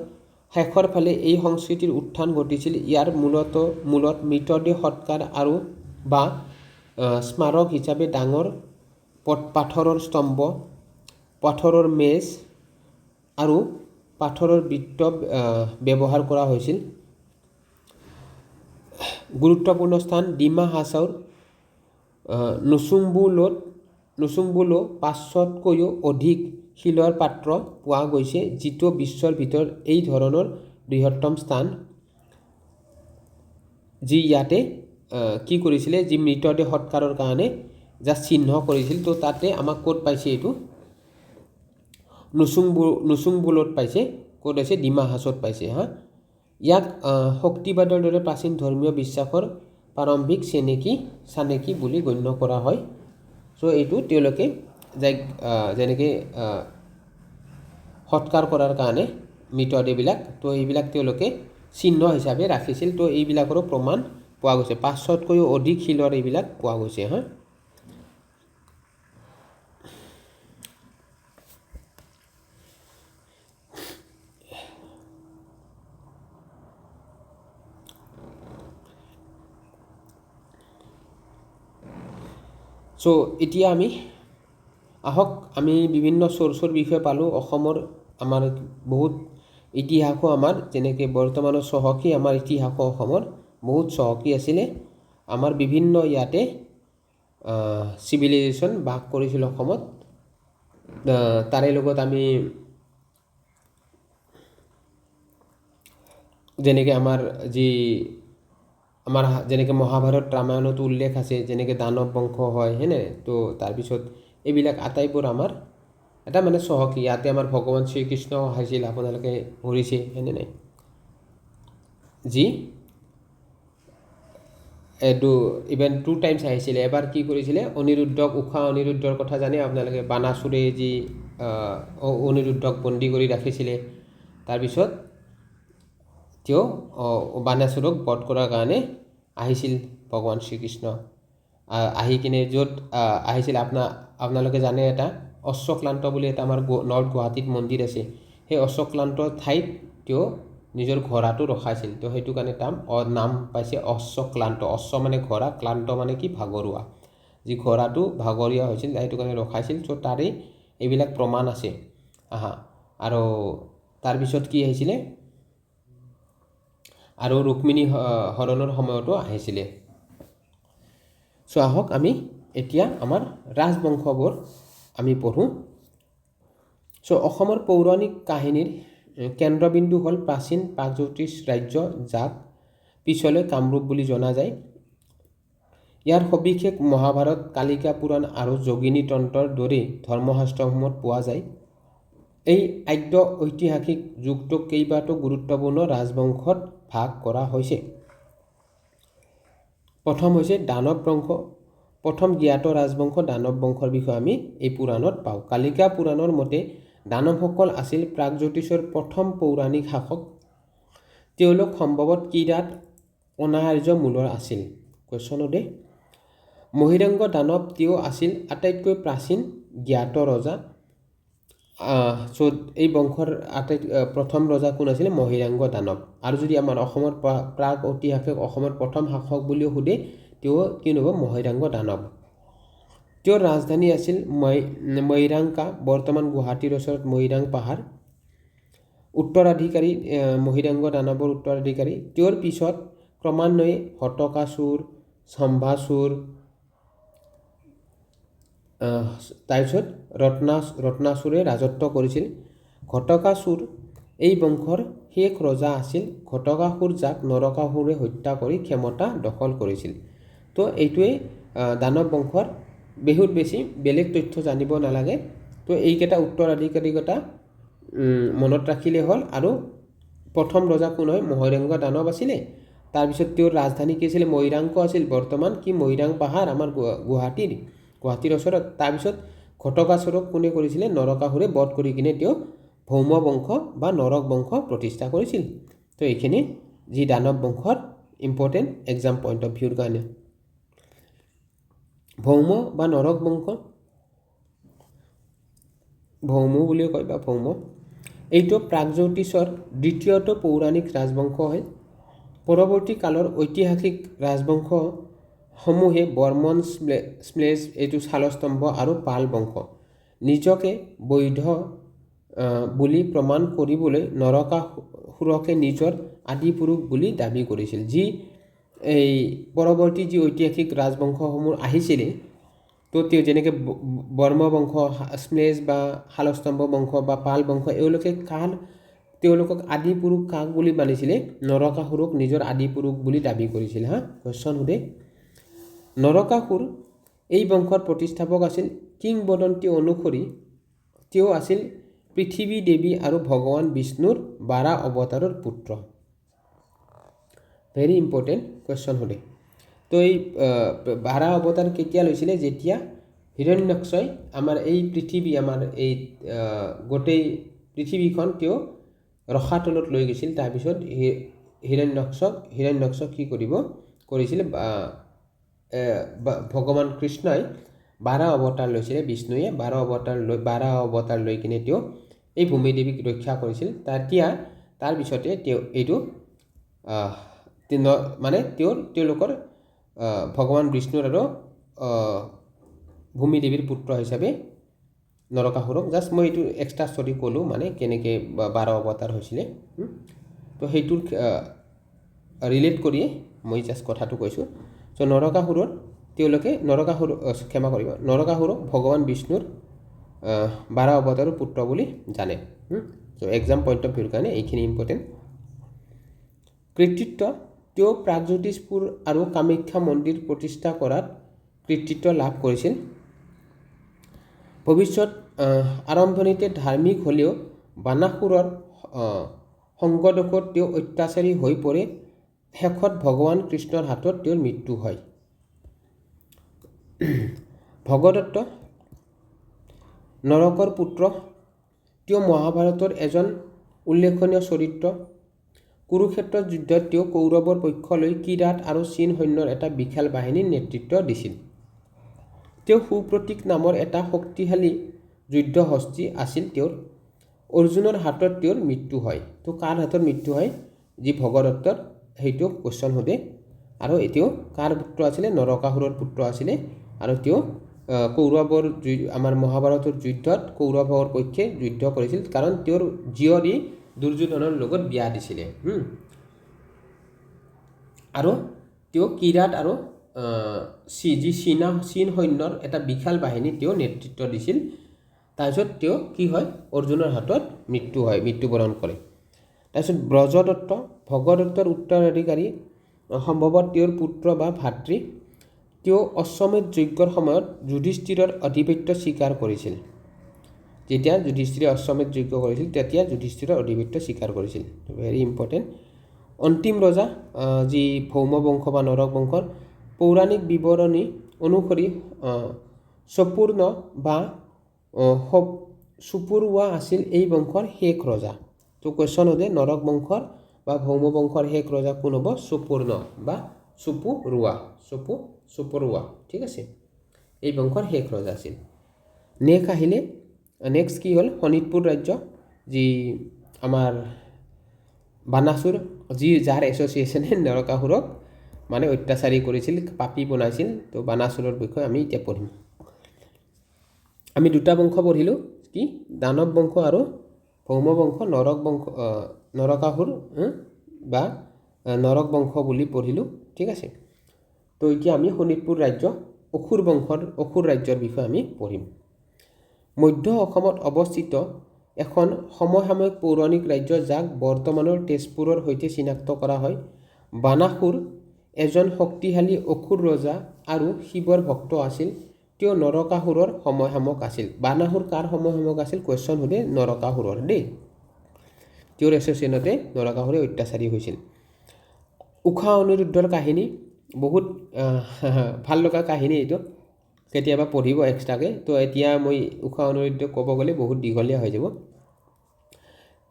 শেষৰ ফালে এই সংস্কৃতিৰ উত্থান ঘটিছিল। ইয়াৰ মূলত মৃতদেহ সৎকাৰ আৰু বা স্মাৰক হিচাপে ডাঙৰ পাথৰৰ স্তম্ভ, পাথৰৰ মেজ আৰু পাথৰৰ বৃত্ত ব্যৱহাৰ কৰা হৈছিল। গুৰুত্বপূৰ্ণ স্থান ডিমা হাছাওৰ নুচুংবুলো 500তকৈও অধিক শিলৰ পাত্ৰ পোৱা গৈছে, যিটো বিশ্বৰ ভিতৰত এই ধৰণৰ বৃহত্তম স্থান। যি ইয়াতে কি কৰিছিলে যি মৃতদেহ সৎকাৰৰ কাৰণে জাষ্ট চিহ্ন কৰিছিল। তো তাতে আমাক ক'ত পাইছে এইটো নুচুংবুলত পাইছে, ক'ত আছে ডিমা হাছাওত পাইছে ইয়াক শক্তিবাদৰ দৰে প্ৰাচীন ধৰ্মীয় বিশ্বাসৰ প্ৰাৰম্ভিক চানেকি বুলি গণ্য কৰা হয়। চ' এইটো তেওঁলোকে যেনেকৈ সৎকাৰ কৰাৰ কাৰণে মৃতদেহবিলাক, তো এইবিলাক তেওঁলোকে চিহ্ন হিচাপে ৰাখিছিল। তো এইবিলাকৰো প্ৰমাণ পোৱা গৈছে, 500তকৈও অধিক শিলৰ এইবিলাক পোৱা গৈছে চ' এতিয়া আমি বিভিন্ন চ'ৰ্চৰ বিষয়ে পালোঁ। অসমৰ আমাৰ বহুত ইতিহাসো আমাৰ যেনেকৈ বৰ্তমানৰ চহকী আমাৰ ইতিহাসো অসমৰ বহুত চহকী আছিলে। আমাৰ বিভিন্ন ইয়াতে চিভিলাইজেশ্যন বাস কৰিছিল অসমত। তাৰে লগত আমি যেনেকৈ আমাৰ যেনেকৈ মহাভাৰত ৰামায়ণত উল্লেখ আছে, যেনেকৈ দানৱ বংশ হয় হয়নে। তো তাৰপিছত এইবিলাক আটাইবোৰ আমাৰ এটা মানে চহকী। ইয়াতে আমাৰ ভগৱান শ্ৰীকৃষ্ণ আহিছিল, আপোনালোকে পঢ়িছে হয়নে নাই, যি এইটো ইভেন 2 টাইমছ আহিছিলে। এবাৰ কি কৰিছিলে অনিৰুদ্ধৰ কথা জানে আপোনালোকে, বানাসুৰে যি অনিৰুদ্ধক বন্দী কৰি ৰাখিছিলে। তাৰপিছত তেওঁ বানাসুৰক বধ কৰাৰ কাৰণে আহিছিল ভগৱান শ্ৰীকৃষ্ণ। আহি কিনে য'ত আহিছিল আপোনালোকে জানে এটা অশ্বক্লান্ত বুলি এটা আমাৰ নৰ্থ গুৱাহাটীত মন্দিৰ আছে। সেই অশ্বক্লান্ত ঠাইত তেওঁ নিজৰ ঘোঁৰাটো ৰখাইছিল। তো সেইটো কাৰণে নাম পাইছে অশ্বক্লান্ত। অশ্ব মানে ঘোঁৰা, ক্লান্ত মানে কি ভাগৰুৱা। যি ঘোঁৰাটো ভাগৰুৱা হৈছিল সেইটো কাৰণে ৰখাইছিল। চ' তাৰে এইবিলাক প্ৰমাণ আছে। আৰু তাৰপিছত কি আহিছিলে, আৰু ৰুক্মিণী হৰণৰ সময়তো আহিছিলে। চ' আহক আমি এতিয়া আমাৰ ৰাজবংশবোৰ আমি পঢ়োঁ। চ' অসমৰ পৌৰাণিক কাহিনীৰ কেন্দ্ৰবিন্দু হ'ল প্ৰাচীন প্ৰাগজ্যোতিষ ৰাজ্য, যাক পিছলৈ কামৰূপ বুলি জনা যায়। ইয়াৰ সবিশেষ মহাভাৰত, কালিকা পুৰাণ আৰু যোগিনী তন্ত্ৰৰ দৰে ধৰ্মশাস্ত্ৰসমূহত পোৱা যায়। এই আদ্য ঐতিহাসিক যুগটোক কেইবাটাও গুৰুত্বপূৰ্ণ ৰাজবংশত ভাগ কৰা হৈছে। প্ৰথম হৈছে দানৱ বংশ। প্ৰথম জ্ঞাত ৰাজবংশ দানৱ বংশৰ বিষয়ে আমি এই পুৰাণত পাওঁ। কালিকা পুৰাণৰ মতে দানৱসকল আছিল প্ৰাগজ্যোতিষৰ প্ৰথম পৌৰাণিক শাসক। তেওঁলোক সম্ভৱতঃ কিৰাত অনাৰ্য মূলৰ আছিল। কুৱেশ্যন সোধে, মহিৰংগ দানৱ তেওঁ আছিল আটাইতকৈ প্ৰাচীন জ্ঞাত ৰজা। চ' এই বংশৰ প্ৰথম ৰজা কোন আছিলে? মহিৰাংগ দানৱ। আৰু যদি আমাৰ অসমৰ প্ৰাগ ঐতিহাসিক অসমৰ প্ৰথম শাসক বুলিও সোধে, তেওঁ কি হ'ব? মহিৰাংগ দানৱ। তেওঁৰ ৰাজধানী আছিল মৈৰাংকা, বৰ্তমান গুৱাহাটীৰ ওচৰত মৈৰাং পাহাৰ। উত্তৰাধিকাৰী মহিৰাংগ দানৱৰ উত্তৰাধিকাৰী। তেওঁৰ পিছত ক্ৰমান্বয়ে হতকাসুৰ, শম্ভাসুৰ, তাৰপিছত ৰত্নাসুৰে ৰাজত্ব কৰিছিল। ঘটকাসুৰ এই বংশৰ শেষ ৰজা আছিল। ঘটকাসুৰ, যাক নৰকাসুৰে হত্যা কৰি ক্ষমতা দখল কৰিছিল। তো এইটোৱে দানৱ বংশৰ বহুত বেছি বেলেগ তথ্য জানিব নালাগে। তো এইকেইটা উত্তৰাধিকাৰীকেইটা মনত ৰাখিলে হ'ল। আৰু প্ৰথম ৰজা কোন হয়? মহিৰংগ দানৱ আছিলে। তাৰপিছত তেওঁৰ ৰাজধানী কি আছিলে? মৈৰাংক আছিল। বৰ্তমান কি মৈৰাং পাহাৰ আমাৰ গুৱাহাটীৰ ওচৰত। তাৰপিছত ঘটকাসুৰক কোনে কৰিছিলে? নৰকাসুৰে বধ কৰি কিনে তেওঁ ভৌম বংশ বা নৰক বংশ প্ৰতিষ্ঠা কৰিছিল। তো এইখিনি যি দানৱ বংশৰ ইম্পৰ্টেণ্ট এক্সাম পইণ্ট অফ ভিউৰ কাৰণে। ভৌম বা নৰক বংশ, ভৌম বুলিও কয় বা ভৌম, এইটো প্ৰাগজ্যোতিষৰ দ্বিতীয়টো পৌৰাণিক ৰাজবংশ হয়। পৰৱৰ্তী কালৰ ঐতিহাসিক ৰাজবংশসমূহে বৰ্মন, শ্লেষ, এইটো শালস্তম্ভ আৰু পাল বংশ। নিজকে বৈধ বুলি প্ৰমাণ কৰিবলৈ নৰকাসুৰকে নিজৰ আদিপুৰুষ বুলি দাবী কৰিছিল। যি এই পৰৱৰ্তী যি ঐতিহাসিক ৰাজবংশসমূহ আহিছিলে, তো তেওঁ যেনেকৈ বৰ্ম বংশ, শ্লেষ বা শালস্তম্ভ বংশ বা পাল বংশ, তেওঁলোকক আদিপুৰুষ কাক বুলি মানিছিলে? নৰকাসুৰক নিজৰ আদিপুৰুষ বুলি দাবী কৰিছিল। কুৱেশ্যন সোধে, নৰকাসুৰ এই বংশৰ প্ৰতিষ্ঠাপক আছিল। কিংবদন্তি অনুসৰি তেওঁ আছিল পৃথিৱী দেৱী আৰু ভগৱান বিষ্ণুৰ 12 অৱতাৰৰ পুত্ৰ। ভেৰি ইম্পৰ্টেণ্ট কুৱেশ্যন সোধে। তো এই 12 অৱতাৰ কেতিয়া লৈছিলে? যেতিয়া হিৰণ্যকশই আমাৰ এই পৃথিৱী, আমাৰ এই গোটেই পৃথিৱীখন তেওঁ ৰসাতলত লৈ গৈছিল। তাৰপিছত হিৰণ্যকশক কি কৰিছিলে? ভগৱান কৃষ্ণই 12 অৱতাৰ লৈছিলে। বিষ্ণুৱে 12 অৱতাৰ লৈ কিনে তেওঁ এই ভূমিদেৱীক ৰক্ষা কৰিছিল। তাৰপিছতে তেওঁ এইটো মানে তেওঁলোকৰ ভগৱান বিষ্ণুৰ আৰু ভূমিদেৱীৰ পুত্ৰ হিচাপে নৰকাসুৰক, জাষ্ট মই এইটো এক্সট্ৰা ষ্টৰি ক'লোঁ, মানে কেনেকৈ 12 অৱতাৰ হৈছিলে। তো সেইটোৰ ৰিলেট কৰিয়ে মই জাষ্ট কথাটো কৈছোঁ। চ' নৰকাসুৰক ভগৱান বিষ্ণুৰ 12 অৱতাৰৰ পুত্ৰ বুলি জানে। চ' এক্সাম পইণ্ট অফ ভিউৰ কাৰণে এইখিনি ইম্পৰ্টেণ্ট। কৃতিত্ব, তেওঁ প্ৰাগজ্যোতিষপুৰ আৰু কামাখ্যা মন্দিৰ প্ৰতিষ্ঠা কৰাত কৃতিত্ব লাভ কৰিছিল। ভৱিষ্যত আৰম্ভণিতে ধাৰ্মিক হ'লেও বানাসুৰৰ সংগদোষত তেওঁ অত্যাচাৰী হৈ পৰে। শেষত ভগৱান কৃষ্ণৰ হাতত তেওঁৰ মৃত্যু হয়। ভগদত্ত নৰকৰ পুত্ৰ। তেওঁ মহাভাৰতৰ এজন উল্লেখনীয় চৰিত্ৰ। কুৰুক্ষেত্ৰৰ যুদ্ধত তেওঁ কৌৰৱৰ পক্ষ লৈ কিৰাত আৰু চীন সৈন্যৰ এটা বিশাল বাহিনীৰ নেতৃত্ব দিছিল। তেওঁ সুপ্ৰতীক নামৰ এটা শক্তিশালী যুদ্ধহস্তী আছিল। তেওঁৰ অৰ্জুনৰ হাতত তেওঁৰ মৃত্যু হয়। তো কাৰ হাতত মৃত্যু হয়? যি ভগদত্তৰ, সেইটো কুৱেশ্যন সোধে। আৰু এতিয়াও কাৰ পুত্ৰ আছিলে? নৰকাসুৰৰ পুত্ৰ আছিলে। আৰু তেওঁ কৌৰৱৰ আমাৰ মহাভাৰতৰ যুদ্ধত কৌৰৱৰ পক্ষে যুদ্ধ কৰিছিল, কাৰণ তেওঁৰ জীয়ৰী দুৰ্যোধনৰ লগত বিয়া দিছিলে। আৰু তেওঁ কিৰাত আৰু যি চীন সৈন্যৰ এটা বিশাল বাহিনী তেওঁ নেতৃত্ব দিছিল। তাৰপিছত তেওঁ কি হয়? অৰ্জুনৰ হাতত মৃত্যুবৰণ কৰে। তাৰপিছত ব্ৰজদত্ত, ভগদত্তৰ উত্তৰাধিকাৰী, সম্ভৱতঃ তেওঁৰ পুত্ৰ বা ভাতৃ। তেওঁ অশ্বমেধ যজ্ঞৰ সময়ত যুধিষ্ঠিৰৰ আধিপত্য স্বীকাৰ কৰিছিল। যেতিয়া যুধিষ্ঠিৰে অশ্বমেধ যজ্ঞ কৰিছিল, তেতিয়া যুধিষ্ঠিৰৰ আধিপত্য স্বীকাৰ কৰিছিল। Very important. অন্তিম ৰজা, যি ভৌম বংশ বা নৰক বংশৰ পৌৰাণিক বিৱৰণী অনুসৰি সুপৰ্ণ বা সুপুৰুৱা আছিল এই বংশৰ শেষ ৰজা। তো কুৱেশ্যন সোধে নৰক বংশৰ বা ভৌম বংশৰ শেষ ৰজা কোন হ'ব? সুপৰ্ণ বা সুপুৰুৱা। ঠিক আছে, এই বংশৰ শেষ ৰজা আছিল। নেক্সট কি হ'ল? শোণিতপুৰ ৰাজ্য, যি আমাৰ বানাসুৰ, যাৰ এছ'চিয়েশ্যনে নৰকাসুৰক মানে অত্যাচাৰী কৰিছিল, পাপী বনাইছিল। তো বানাসুৰৰ বিষয়ে আমি এতিয়া পঢ়িম। আমি দুটা বংশ পঢ়িলোঁ, কি? দানৱ বংশ আৰু ভৌম বংশ। নৰকাসুৰ বা নৰক বংশ বুলি পঢ়িলোঁ। ঠিক আছে, তো এতিয়া আমি শোণিতপুৰ ৰাজ্য, অসুৰ ৰাজ্যৰ বিষয়ে আমি পঢ়িম। মধ্য অসমত অৱস্থিত এখন সমসাময়িক পৌৰাণিক ৰাজ্য, যাক বৰ্তমানৰ তেজপুৰৰ সৈতে চিনাক্ত কৰা হয়। বানাসুৰ এজন শক্তিশালী অসুৰ ৰজা আৰু শিৱৰ ভক্ত আছিল। তেওঁ নৰকাসুৰৰ সমসাময়িক আছিল। বানাসুৰ কাৰ সমসাময়িক আছিল? কুৱেশ্যন সোধে নৰকাসুৰৰ দেই। তেওঁৰ এছ'চিয়েশ্যনতে নৰকাসুৰে অত্যাচাৰী হৈছিল। ঊষা অনিৰুদ্ধৰ কাহিনী বহুত ভাল লগা কাহিনী এইটো, কেতিয়াবা পঢ়িব এক্সট্ৰাকৈ। তো এতিয়া মই ঊষা অনিৰুদ্ধ ক'ব গ'লে বহুত দীঘলীয়া হৈ যাব।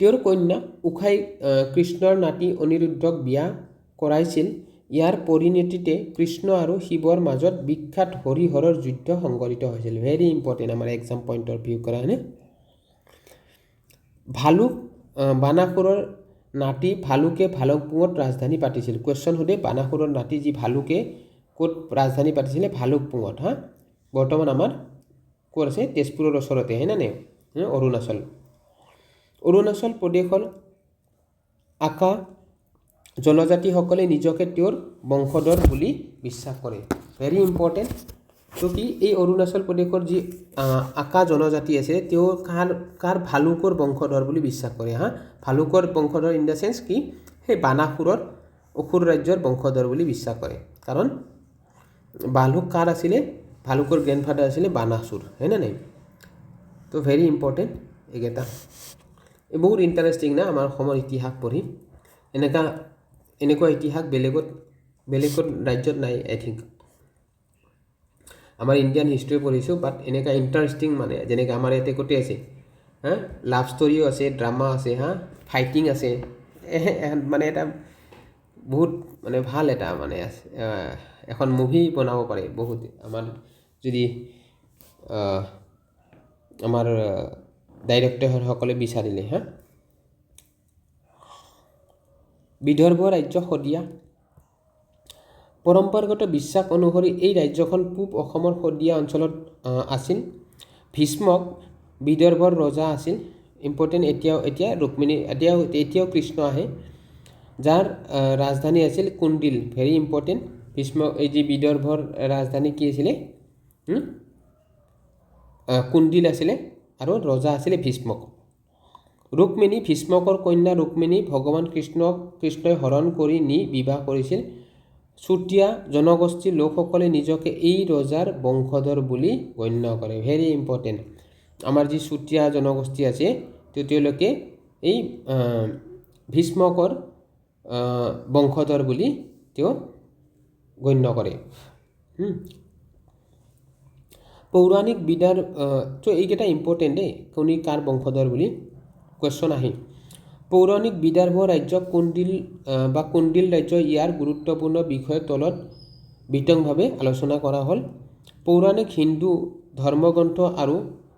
তেওঁৰ কন্যা ঊষাই কৃষ্ণৰ নাতি অনিৰুদ্ধক বিয়া কৰাইছিল। ইয়াৰ পৰিণতিতে কৃষ্ণ আৰু শিৱৰ মাজত বিখ্যাত হৰিহৰৰ যুদ্ধ সংঘটিত হৈছিল। ভেৰি ইম্পৰ্টেণ্ট, আমাৰ এক্সাম পইণ্ট অফ ভিউ কাৰণে। বানাসুৰৰ নাতি ভালুকে ভালুকপুঙত ৰাজধানী পাতিছিল। কুৱেশ্যন সোধে বানাসুৰৰ নাতি যি ভালুকে ক'ত ৰাজধানী পাতিছিলে? ভালুকপুঙত। বৰ্তমান আমাৰ ক'ত আছে? তেজপুৰৰ ওচৰতে, হয় নে? অৰুণাচল প্ৰদেশৰ আকা জনজাতিসকলে নিজকে তেওঁৰ বংশধৰ বুলি বিশ্বাস কৰে। Very important. তো কি এই অৰুণাচল প্ৰদেশৰ যি আকা জনজাতি আছে, তেওঁ কাৰ ভালুকৰ বংশধৰ বুলি বিশ্বাস কৰে। ভালুকৰ বংশধৰ ইন দ্য চেন্স কি? সেই বানাসুৰৰ অসুৰ ৰাজ্যৰ বংশধৰ বুলি বিশ্বাস কৰে। কাৰণ ভালুক কাৰ আছিলে? ভালুকৰ গ্ৰেণ্ডফাদাৰ আছিলে বানাসুৰ, হয় নে নাই? তো ভেৰি ইম্পৰ্টেণ্ট এইকেইটা। বহুত ইণ্টাৰেষ্টিং না আমাৰ অসমৰ ইতিহাস পঢ়ি। এনেকুৱা ইতিহাস বেলেগত ৰাজ্যত নাই আই থিংক। আমাৰ ইণ্ডিয়ান হিষ্ট্ৰী পঢ়িছোঁ, বাট এনেকুৱা ইণ্টাৰেষ্টিং মানে যেনেকৈ আমাৰ ইয়াতে গোটেই আছে, লাভ ষ্টৰিও আছে, ড্ৰামা আছে, ফাইটিং আছে, মানে এটা বহুত মানে ভাল এটা মানে আছে, এখন মুভি বনাব পাৰে বহুত। আমাৰ যদি আমাৰ ডাইৰেক্টৰসকলে বিচাৰিলে। বিদৰ্ভ ৰাজ্য শদিয়া। পৰম্পৰাগত বিশ্বাস অনুসৰি এই ৰাজ্যখন পূব অসমৰ শদিয়া অঞ্চলত আছিল। ভীষ্মক বিদৰ্ভৰ ৰজা আছিল। ইম্পৰ্টেণ্ট। এতিয়াও কৃষ্ণ আহে, যাৰ ৰাজধানী আছিল কুণ্ডিল। Very important. এই যি বিদৰ্ভৰ ৰাজধানী কি আছিলে? কুণ্ডিল আছিলে, আৰু ৰজা আছিলে ভীষ্মক। ৰুক্মিণী, ভীষ্মকৰ কন্যা ৰুক্মিণী ভগৱান কৃষ্ণই হৰণ কৰি নি বিবাহ কৰিছিল। চুতীয়া জনগোষ্ঠীৰ লোকসকলে নিজকে এই ৰজাৰ বংশধৰ বুলি গণ্য কৰে। Very important. আমাৰ যি চুতীয়া জনগোষ্ঠী আছে, তেওঁলোকে এই ভীষ্মকৰ বংশধৰ বুলি তেওঁ গণ্য কৰে। পৌৰাণিক তো এইকেইটা ইম্পৰ্টেণ্ট দেই, কোনে কাৰ বংশধৰ বুলি কুৱেশ্যন আহে। পৌৰাণিক বিদৰ্ভ ৰাজ্য কুণ্ডিল ৰাজ্য, ইয়াৰ গুৰুত্বপূৰ্ণ বিষয়ৰ তলত বিতংভাৱে আলোচনা কৰা হ'ল। পৌৰাণিক হিন্দু ধৰ্মগ্ৰন্থ আৰু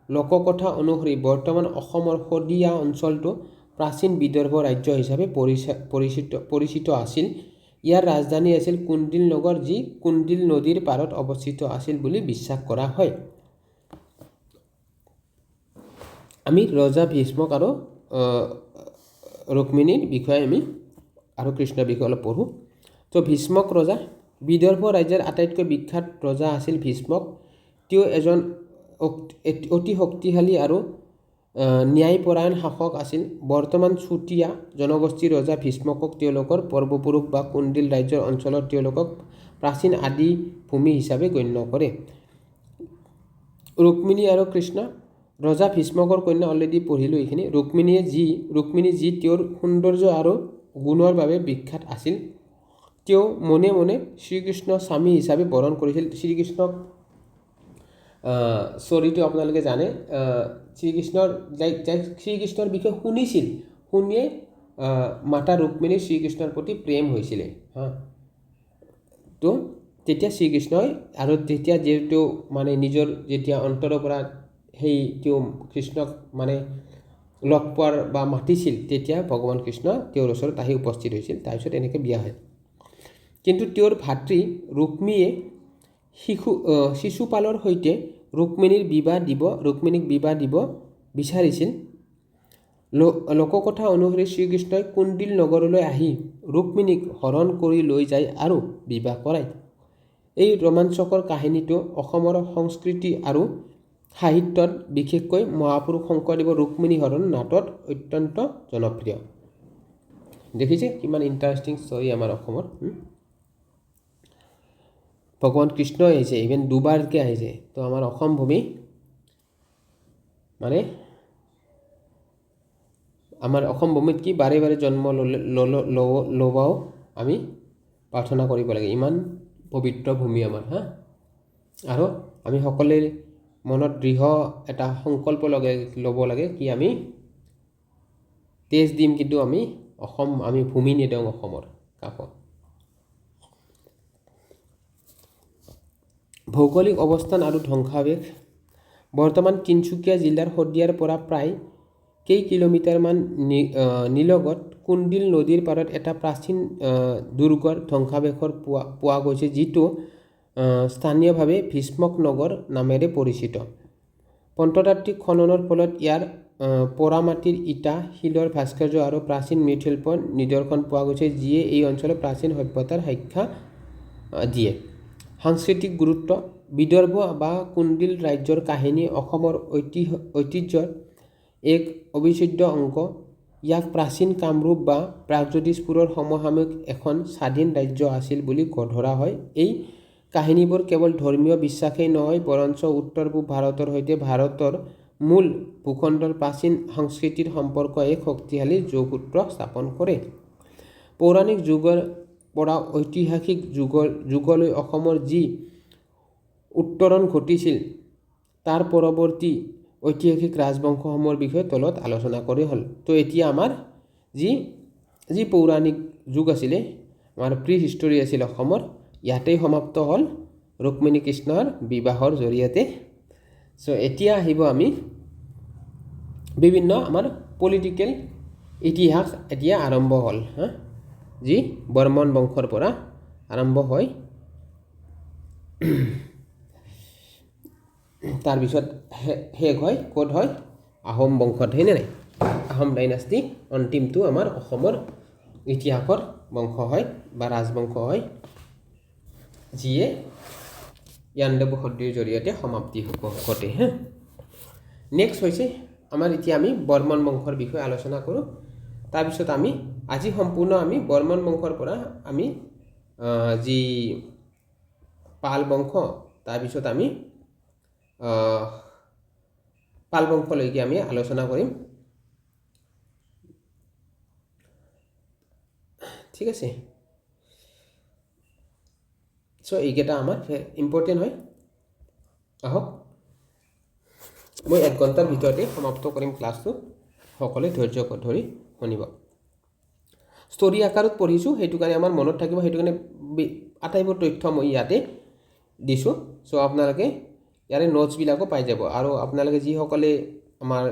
লোককথা অনুসৰি বৰ্তমান অসমৰ শদিয়া অঞ্চলটো প্ৰাচীন বিদৰ্ভ ৰাজ্য হিচাপে পৰিচিত আছিল। ইয়াৰ ৰাজধানী আছিল কুণ্ডিল নগৰ, যি কুণ্ডিল নদীৰ পাৰত অৱস্থিত আছিল বুলি বিশ্বাস কৰা হয়। আমি ৰজা ভীষ্মক আৰু ৰুক্মিণীৰ বিষয়ে আমি আৰু কৃষ্ণৰ বিষয়ে অলপ পঢ়োঁ। তো ভীষ্মক ৰজা, বিদৰ্ভ ৰাজ্যৰ আটাইতকৈ বিখ্যাত ৰজা আছিল ভীষ্মক। তেওঁ এজন অতি শক্তিশালী আৰু ন্যায়পৰায়ণ শাসক আছিল। বৰ্তমান চুতীয়া জনগোষ্ঠীৰ ৰজা ভীষ্মকক তেওঁলোকৰ পূৰ্বপুৰুষ বা কুণ্ডিল ৰাজ্যৰ অঞ্চলত তেওঁলোকক প্ৰাচীন আদি ভূমি হিচাপে গণ্য কৰে। ৰুক্মিণী আৰু কৃষ্ণ, ৰজা ভীষ্মকৰ কন্যা অলৰেডি পঢ়িলোঁ এইখিনি। ৰুক্মিণী যি তেওঁৰ সৌন্দৰ্য আৰু গুণৰ বাবে বিখ্যাত আছিল। তেওঁ মনে মনে শ্ৰীকৃষ্ণক স্বামী হিচাপে বৰণ কৰিছিল। শ্ৰীকৃষ্ণক ষ্টৰিটো আপোনালোকে জানে, শ্ৰীকৃষ্ণৰ বিষয়ে শুনিছিল, শুনিয়ে মাতা ৰুক্মিণীৰ শ্ৰীকৃষ্ণৰ প্ৰতি প্ৰেম হৈছিলে। তো তেতিয়া শ্ৰীকৃষ্ণই আৰু তেতিয়া যিহেতু মানে নিজৰ যেতিয়া অন্তৰৰ পৰা তেওঁ কৃষ্ণক মানে লগ পোৱাৰ বা মাতিছিল, তেতিয়া ভগৱান কৃষ্ণ তেওঁৰ ওচৰত আহি উপস্থিত হৈছিল। তাৰপিছত এনেকৈ বিয়া হয়। কিন্তু তেওঁৰ ভাতৃ ৰুক্মীয়ে শিশুপালৰ সৈতে ৰুক্মিণীক বিবাহ দিব বিচাৰিছিল। লোককথা অনুসৰি শ্ৰীকৃষ্ণই কুণ্ডিল নগৰলৈ আহি ৰুক্মিণীক হৰণ কৰি লৈ যায় আৰু বিবাহ কৰায়। এই ৰোমাঞ্চকৰ কাহিনীটো অসমৰ সংস্কৃতি আৰু সাহিত্যত, বিশেষকৈ মহাপুৰুষ শংকৰদেৱৰ ৰুক্মিণী হৰণ নাটত অত্যন্ত জনপ্ৰিয়। দেখিছে কিমান ইণ্টাৰেষ্টিং ষ্টৰি আমাৰ অসমৰ। ভগৱান কৃষ্ণ আহিছে, ইভেন দুবাৰকৈ আহিছে। তো আমাৰ অসম ভূমি মানে আমাৰ অসম ভূমিত কি বাৰে বাৰে জন্ম ল'বাও আমি প্ৰাৰ্থনা কৰিব লাগে। ইমান পবিত্ৰ ভূমি আমাৰ। আৰু আমি সকলোৱে মনত দৃঢ় এটা সংকল্প ল'ব লাগে কি আমি তেজ দিম, কিন্তু আমি ভূমি নিদিওঁ অসমৰ কাকো। ভৌগোলিক অৱস্থান আৰু ধ্বংসাৱেশ। বৰ্তমান তিনিচুকীয়া জিলাৰ শদিয়াৰ পৰা প্ৰায় কেইকিলোমিটাৰমান নিলগত কুণ্ডিল নদীৰ পাৰত এটা প্ৰাচীন দুৰ্গৰ ধ্বংসাৱশেষ পোৱা গৈছে, যিটো স্থানীয়ভাৱে ভীষ্মক নগৰ নামেৰে পৰিচিত। প্ৰত্নতাত্ত্বিক খননৰ ফলত ইয়াৰ পোৰামাটিৰ ইটা, শিলৰ ভাস্কৰ্য আৰু প্ৰাচীন মৃৎশিল্পৰ নিদৰ্শন পোৱা গৈছে, যিয়ে এই অঞ্চলৰ প্ৰাচীন সভ্যতাৰ সাক্ষ্য দিয়ে। সাংস্কৃতিক গুৰুত্ব। বিদৰ্ভ বা কুণ্ডিল ৰাজ্যৰ কাহিনী অসমৰ ঐতিহ্যৰ এক অবিচ্ছেদ্য অংগ। ইয়াক প্ৰাচীন কামৰূপ বা প্ৰাগজ্যোতিষপুৰৰ সমসাময়িক এখন স্বাধীন ৰাজ্য আছিল বুলি ধৰা হয়। এই কাহিনীবোৰ কেৱল ধৰ্মীয় বিশ্বাসেই নহয়, বৰঞ্চ উত্তৰ পূব ভাৰতৰ সৈতে ভাৰতৰ মূল ভূখণ্ডৰ প্ৰাচীন সংস্কৃতিৰ সম্পৰ্ক এক শক্তিশালী যোগসূত্ৰ স্থাপন কৰে। পৌৰাণিক যুগৰ পৰা ঐতিহাসিক যুগলৈ অসমৰ যি উত্তৰণ ঘটিছিল, তাৰ পৰৱৰ্তী ঐতিহাসিক ৰাজবংশসমূহৰ বিষয়ে তলত আলোচনা কৰি হ'ল। তো এতিয়া আমাৰ যি পৌৰাণিক যুগ আছিলে, আমাৰ প্ৰি হিষ্টৰী আছিল অসমৰ, ইয়াতেই সমাপ্ত হ'ল ৰুক্মিণী কৃষ্ণৰ বিবাহৰ জৰিয়তে। চ' এতিয়া আহিব আমি বিভিন্ন আমাৰ পলিটিকেল ইতিহাস এতিয়া আৰম্ভ হ'ল, যি বৰ্মন বংশৰ পৰা আৰম্ভ হয়। তাৰপিছত শেষ হয় ক'ত হয়? আহোম বংশত, হয়নে নাই? আহোম ডাইনাষ্টি অন্তিমটো আমাৰ অসমৰ ইতিহাসৰ বংশ হয় বা ৰাজবংশ হয়, যিয়ে ইয়াণ্ডাবু সন্ধিৰ জৰিয়তে সমাপ্তি ঘটে। নেক্সট হৈছে আমাৰ এতিয়া আমি বৰ্মন বংশৰ বিষয়ে আলোচনা কৰোঁ। তাৰপিছত আমি আজি সম্পূৰ্ণ আমি বৰ্মন বংশৰ পৰা আমি যি পাল বংশ, তাৰপিছত আমি পাল বংশলৈকে আমি আলোচনা কৰিম। ঠিক আছে। চ' এইকেইটা আমাৰ ইম্পৰ্টেণ্ট হয়। আহক, মই 1 ঘণ্টাৰ ভিতৰতে সমাপ্ত কৰিম ক্লাছটো। সকলোৱে ধৈৰ্য ধৰি শুনিব। ষ্টৰি আকাৰত পঢ়িছোঁ, সেইটো কাৰণে আমাৰ মনত থাকিব, সেইটো কাৰণে আটাইবোৰ তথ্য মই ইয়াতে দিছোঁ। চ' আপোনালোকে ইয়াৰে নোটছবিলাকো পাই যাব। আৰু আপোনালোকে যিসকলে আমাৰ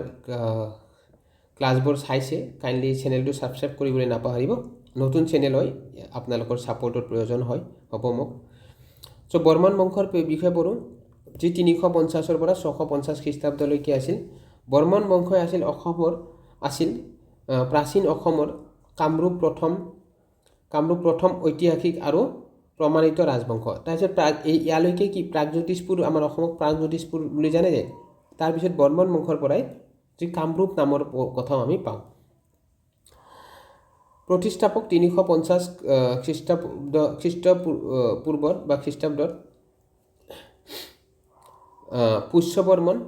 ক্লাছবোৰ চাইছে কাইণ্ডলি চেনেলটো ছাবস্ক্ৰাইব কৰিবলৈ নাপাহৰিব। নতুন চেনেল হয়, আপোনালোকৰ ছাপোৰ্টৰ প্ৰয়োজন হ'ব মোক। চ' বৰ্মন বংশৰ বিষয়ে পঢ়োঁ, যি 350 পৰা 650 খ্ৰীষ্টাব্দলৈকে আছিল। বৰ্মন বংশই আছিল প্ৰাচীন অসমৰ কামৰূপ প্ৰথম ঐতিহাসিক আৰু প্ৰমাণিত ৰাজবংশ। তাৰপিছত ইয়ালৈকে কি প্ৰাগজ্যোতিষপুৰ, আমাৰ অসমক প্ৰাগজ্যোতিষপুৰ বুলি জানে যায়। তাৰপিছত বৰ্মন বংশৰ পৰাই যি কামৰূপ নামৰ কথাও আমি পাওঁ। প্ৰতিষ্ঠাপক 350 খ্ৰীষ্টপূৰ্বত বা খ্ৰীষ্টাব্দত পুষ্যবৰ্মন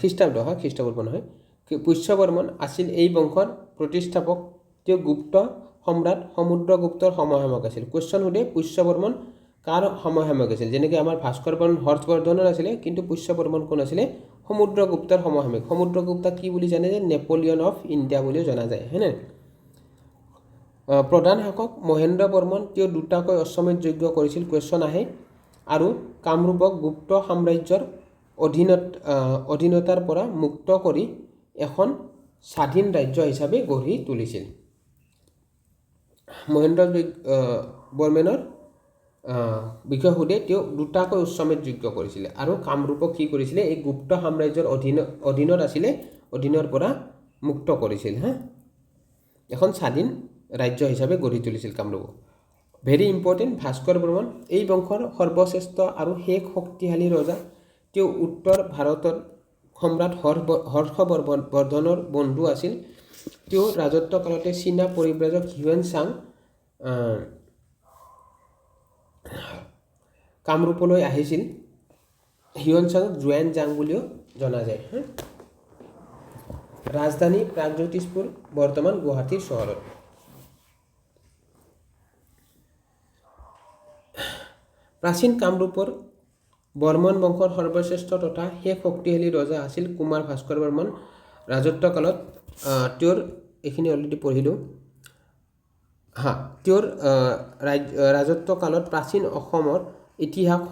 খ্ৰীষ্টপূৰ্ব নহয়, পুষ্যবৰ্মন আছিল এই বংশৰ প্ৰতিষ্ঠাপক। তেওঁ গুপ্ত সম্ৰাট সমুদ্ৰগুপ্তৰ সমসাময়িক আছিল। কুৱেশ্যন সোধে পুষ্যবৰ্মন কাৰ সমসাময়িক আছিল? যেনেকৈ আমাৰ ভাস্কৰ বৰ্মন হৰ্ষবৰ্ধনৰ আছিলে, কিন্তু পুষ্যবৰ্মন কোন আছিলে? সমুদ্ৰগুপ্তৰ সমসাময়িক। সমুদ্ৰগুপ্তাক কি বুলি জানে যে নেপোলিয়ন অফ ইণ্ডিয়া বুলিও জনা যায়, হয়নে? প্ৰধান শাসক মহেন্দ্ৰ বৰ্মন, তেওঁ দুটাকৈ অশ্বমেধ যজ্ঞ কৰিছিল। কুৱেশ্যন আহে। আৰু কামৰূপক গুপ্ত সাম্ৰাজ্যৰ অধীনতাৰ পৰা মুক্ত কৰি এখন স্বাধীন ৰাজ্য হিচাপে গঢ়ি তুলিছিল। মহেন্দ্ৰ বৰ্মনৰ বিষয়ে সোধে, তেওঁ দুটাকৈ অশ্বমেধ যজ্ঞ কৰিছিলে আৰু কামৰূপক কি কৰিছিলে? এই গুপ্ত সাম্ৰাজ্যৰ অধীনত আছিলে, অধীনৰ পৰা মুক্ত কৰিছিল। এখন স্বাধীন ৰাজ্য হিচাপে গঢ়ি তুলিছিল কামৰূপক। ভেৰি ইম্পৰ্টেণ্ট, ভাস্কৰ বৰ্মন এই বংশৰ সৰ্বশ্ৰেষ্ঠ আৰু শেষ শক্তিশালী ৰজা। তেওঁ উত্তৰ ভাৰতৰ সম্ৰাট হৰ্ষবৰ্ধনৰ বন্ধু আছিল। তেওঁ ৰাজত্ব কালতে চীনা পৰিব্ৰাজক হিউৱেন চাং কামৰূপলৈ আহিছিল। হিউৱেন চাঙক জুৱান জাং বুলিও জনা যায়। ৰাজধানী প্ৰাগজ্যোতিষপুৰ, বৰ্তমান গুৱাহাটীৰ চহৰত। প্ৰাচীন কামৰূপৰ বৰ্মন বংশৰ সৰ্বশ্ৰেষ্ঠ তথা শেষ শক্তিশালী ৰজা আছিল কুমাৰ ভাস্কৰ বৰ্মন। ৰাজত্ব কালত তেওঁৰ এইখিনি অলৰেডি পঢ়িলোঁ। তেওঁৰ ৰাজত্ব কালত প্ৰাচীন অসমৰ ইতিহাস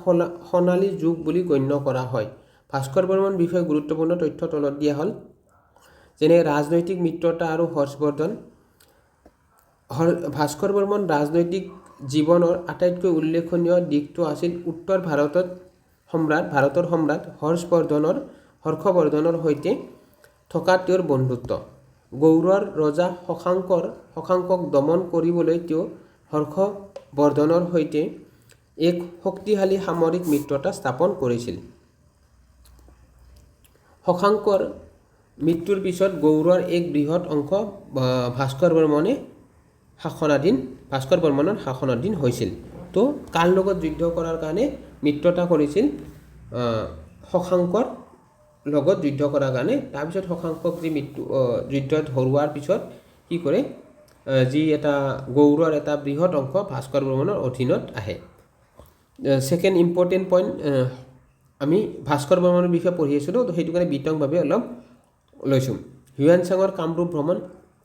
সোণালী যুগ বুলি গণ্য কৰা হয়। ভাস্কৰ বৰ্মনৰ বিষয়ে গুৰুত্বপূৰ্ণ তথ্য তলত দিয়া হ'ল, যেনে ৰাজনৈতিক মিত্ৰতা আৰু হৰ্ষবৰ্ধন। ভাস্কৰ বৰ্মন ৰাজনৈতিক জীৱনৰ আটাইতকৈ উল্লেখনীয় দিশটো আছিল উত্তৰ ভাৰতৰ সম্ৰাট হৰ্ষবৰ্ধনৰ সৈতে থকা তেওঁৰ বন্ধুত্ব। গৌড়ৰ ৰজা শশাংকক দমন কৰিবলৈ তেওঁ হৰ্ষবৰ্ধনৰ সৈতে এক শক্তিশালী সামৰিক মিত্ৰতা স্থাপন কৰিছিল। শশাংকৰ মৃত্যুৰ পিছত গৌড়ৰ এক বৃহৎ অংশ ভাস্কৰ বৰ্মনৰ শাসনাধীন হৈছিল। তো কাৰ লগত যুদ্ধ কৰাৰ কাৰণে মিত্ৰতা কৰিছিল? শশাংকৰ লগত যুদ্ধ কৰাৰ কাৰণে। তাৰপিছত শশাংকক যি যুদ্ধত হৰুৱাৰ পিছত কি কৰে? যি এটা গৌড়ৰ এটা বৃহৎ অংশ ভাস্কৰ বৰ্মনৰ অধীনত আহে। ছেকেণ্ড ইম্পৰ্টেণ্ট পইণ্ট, আমি ভাস্কৰ বৰ্মনৰ বিষয়ে পঢ়ি আছিলোঁ, তো সেইটো কাৰণে বিতংভাৱে অলপ লৈছোঁ। হিউৱেন চাঙৰ কামৰূপ ভ্ৰমণ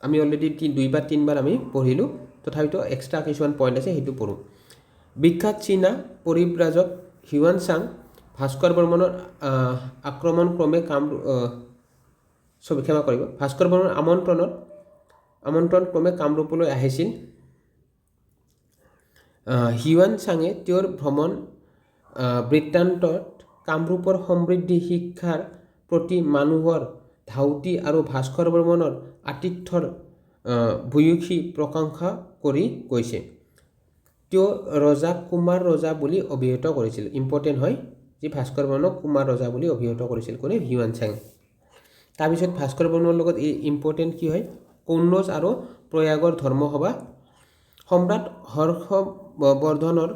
আমি অলৰেডি 2 বা 3 বাৰ আমি পঢ়িলোঁ, তথাপিতো এক্সট্ৰা কিছুমান পইণ্ট আছে, সেইটো পঢ়োঁ। বিখ্যাত চীনা পৰিব্ৰাজক হিউৱেন চাং ভাস্কৰ বৰ্মনৰ ভাস্কৰ বৰ্মনৰ আমন্ত্ৰণ ক্ৰমে কামৰূপলৈ আহিছিল। হিউৱেন চাঙে তেওঁৰ ভ্ৰমণ বৃত্তান্তত কামৰূপৰ সমৃদ্ধি, শিক্ষাৰ প্ৰতি মানুহৰ ধাউতি আৰু ভাস্কৰ বৰ্মনৰ আতিথ্যৰ ভূয়সী প্ৰশংসা কৰি গৈছে। তেওঁ ৰজাক কুমাৰ ৰজা বুলি অভিহিত কৰিছিল। ইম্পৰ্টেণ্ট হয়, যি ভাস্কৰ বৰ্মনক কুমাৰ ৰজা বুলি অভিহিত কৰিছিল কোনে? হিউৱেন চাঙে। তাৰপিছত ভাস্কৰ বৰ্মনৰ লগত ইম্পৰ্টেণ্ট কি হয়? কনৌজ আৰু প্ৰয়াগৰ ধৰ্মসভা। সম্ৰাট হৰ্ষবৰ্ধনৰ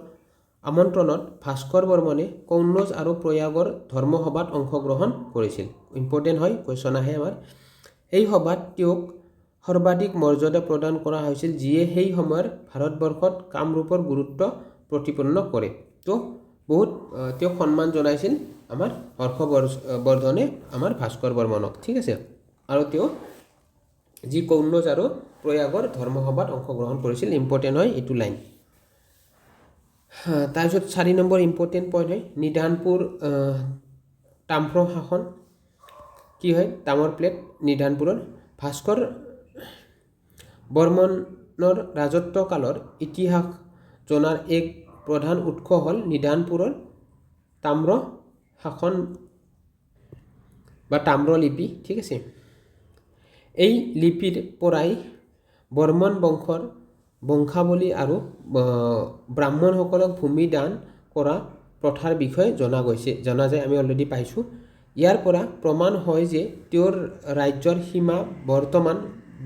আমন্ত্ৰণত ভাস্কৰ বৰ্মনে কনৌজ আৰু প্ৰয়াগৰ ধৰ্মসভাত অংশগ্ৰহণ কৰিছিল। ইম্পৰ্টেণ্ট হয়, কুৱেশ্যন আহে আমাৰ। এই সভাত তেওঁক সৰ্বাধিক মৰ্যাদা প্ৰদান কৰা হৈছিল, যিয়ে সেই সময়ৰ ভাৰতবৰ্ষত কামৰূপৰ গুৰুত্ব প্ৰতিপন্ন কৰে। তো বহুত তেওঁক সন্মান জনাইছিল আমাৰ হৰ্ষবৰ্ধনে আমাৰ ভাস্কৰ বৰ্মনক, ঠিক আছে। আৰু তেওঁ যি কনৌজ আৰু প্ৰয়াগৰ ধৰ্মসভাত অংশগ্ৰহণ কৰিছিল, ইম্পৰ্টেণ্ট হয় এইটো লাইন। তাৰপিছত 4 নম্বৰ ইম্পৰ্টেণ্ট পইণ্ট হয় নিধানপুৰ তাম্ৰ শাসন কি হয় তামৰ প্লেট নিধানপুৰৰ ভাস্কৰ বৰ্মনৰ ৰাজত্বকালৰ ইতিহাস জনাৰ এক প্ৰধান উৎস হ'ল নিধানপুৰৰ তাম্ৰ শাসন বা তাম্ৰলিপি ঠিক আছে এই লিপিৰ পৰাই বৰ্মন বংশৰ বংশাৱলী আৰু ব্ৰাহ্মণসকলক ভূমি দান কৰা প্ৰথাৰ বিষয়ে জনা যায় আমি অলৰেডি পাইছোঁ ইয়াৰ পৰা প্ৰমাণ হয় যে তেওঁৰ ৰাজ্যৰ সীমা বৰ্তমান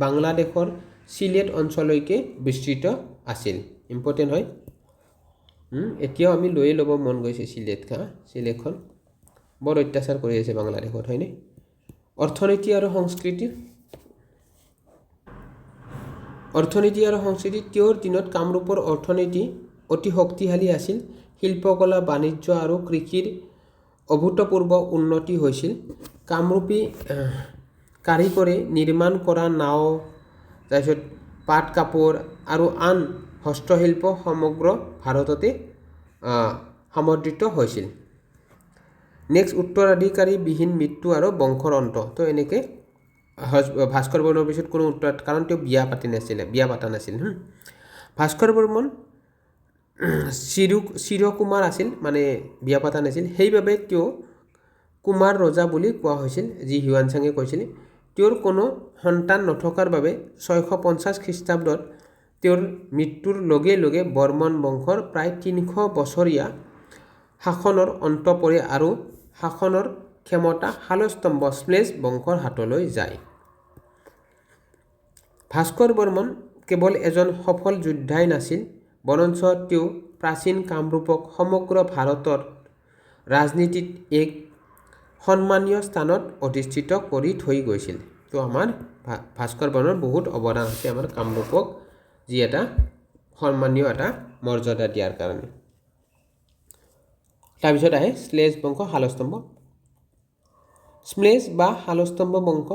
বাংলাদেশৰ চিলেট অঞ্চললৈকে বিস্তৃত আছিল ইম্পৰ্টেণ্ট হয় এতিয়াও আমি লৈয়ে ল'ব মন গৈছে চিলেটখন বৰ অত্যাচাৰ কৰি আছে বাংলাদেশত হয়নে অৰ্থনীতি আৰু সংস্কৃতি তেওঁৰ দিনত কামৰূপৰ অৰ্থনীতি অতি শক্তিশালী আছিল শিল্পকলা বাণিজ্য আৰু কৃষিৰ অভূতপূৰ্ব উন্নতি হৈছিল কামৰূপী কাৰিকৰে নিৰ্মাণ কৰা নাও তাৰপিছত পাট কাপোৰ আৰু আন হস্তশিল্প সমগ্ৰ ভাৰততে সামৰ্দ্ৰিত হৈছিল নেক্সট উত্তৰাধিকাৰী বিহীন মৃত্যু আৰু বংশৰ অন্ত তো এনেকৈ ভাস্কৰ বৰ্মনৰ পিছত কোনো কাৰণ তেওঁ বিয়া পাতা নাছিল ভাস্কৰ বৰ্মন চিৰকুমাৰ আছিল মানে বিয়া পাতা নাছিল সেইবাবে তেওঁ কুমাৰ ৰজা বুলি কোৱা হৈছিল যি হিউৱান চাঙে কৈছিল তেওঁৰ কোনো সন্তান নথকাৰ বাবে 650 খ্ৰীষ্টাব্দত তেওঁৰ মৃত্যুৰ লগে লগে বৰ্মন বংশৰ প্ৰায় 300 বছৰীয়া শাসনৰ অন্ত পৰে আৰু শাসনৰ ক্ষমতা শালস্তম্ভ শ্লেষ বংশৰ হাতলৈ যায় ভাস্কৰ বৰ্মন কেৱল এজন সফল যোদ্ধাই নাছিল বৰঞ্চ তেওঁ প্ৰাচীন কামৰূপক সমগ্ৰ ভাৰতৰ ৰাজনীতিত এক সন্মানীয় স্থানত অধিষ্ঠিত কৰি থৈ গৈছিল তো আমাৰ ভাস্কৰ বৰ্মনৰ বহুত অৱদান আছে আমাৰ কামৰূপক যি এটা সন্মানীয় এটা মৰ্যাদা দিয়াৰ কাৰণে তাৰপিছত আহে শ্লেষ বংশ শালস্তম্ভ শ্লেষ বা শালস্তম্ভ বংশ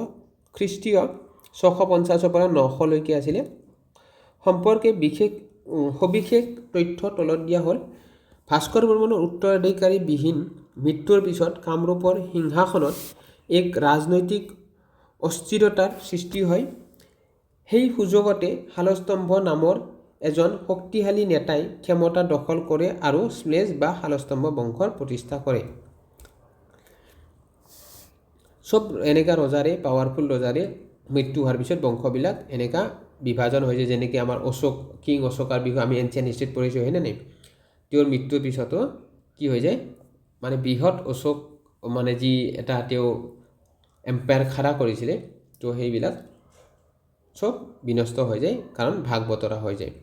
খ্ৰীষ্টীয় 650 পৰা 900 লৈকে আছিলে সম্পৰ্কে সবিশেষ তথ্য তলত দিয়া হ'ল ভাস্কৰ বৰ্মনৰ উত্তৰাধিকাৰী বিহীন মৃত্যুৰ পিছত কামৰূপৰ সিংহাসনত এক ৰাজনৈতিক অস্থিৰতাৰ সৃষ্টি হয় সেই সুযোগতে শালস্তম্ভ নামৰ এজন শক্তিশালী নেতাই ক্ষমতা দখল কৰে আৰু শ্লেষ বা শালস্তম্ভ বংশৰ প্ৰতিষ্ঠা কৰে সব এনেকা ৰজাৰে পাৱাৰফুল ৰজাৰে মৃত্যু হোৱাৰ পিছত বংশবিলাক এনেকা বিভাজন হৈছে যেনেকৈ আমাৰ কিং অশোকাৰ বিষয়ে আমি এনচিয়েণ্ট হিষ্ট্ৰীত পঢ়িছোঁ হয়নে নাই তেওঁৰ মৃত্যুৰ পিছতো কি হৈ যায় মানে বৃহৎ অশোক মানে যি এটা তেওঁ এম্পায়াৰ খাৰা কৰিছিলে তো সেইবিলাক সব বিনষ্ট হৈ যায় কাৰণ ভাগ বতৰা হৈ যায়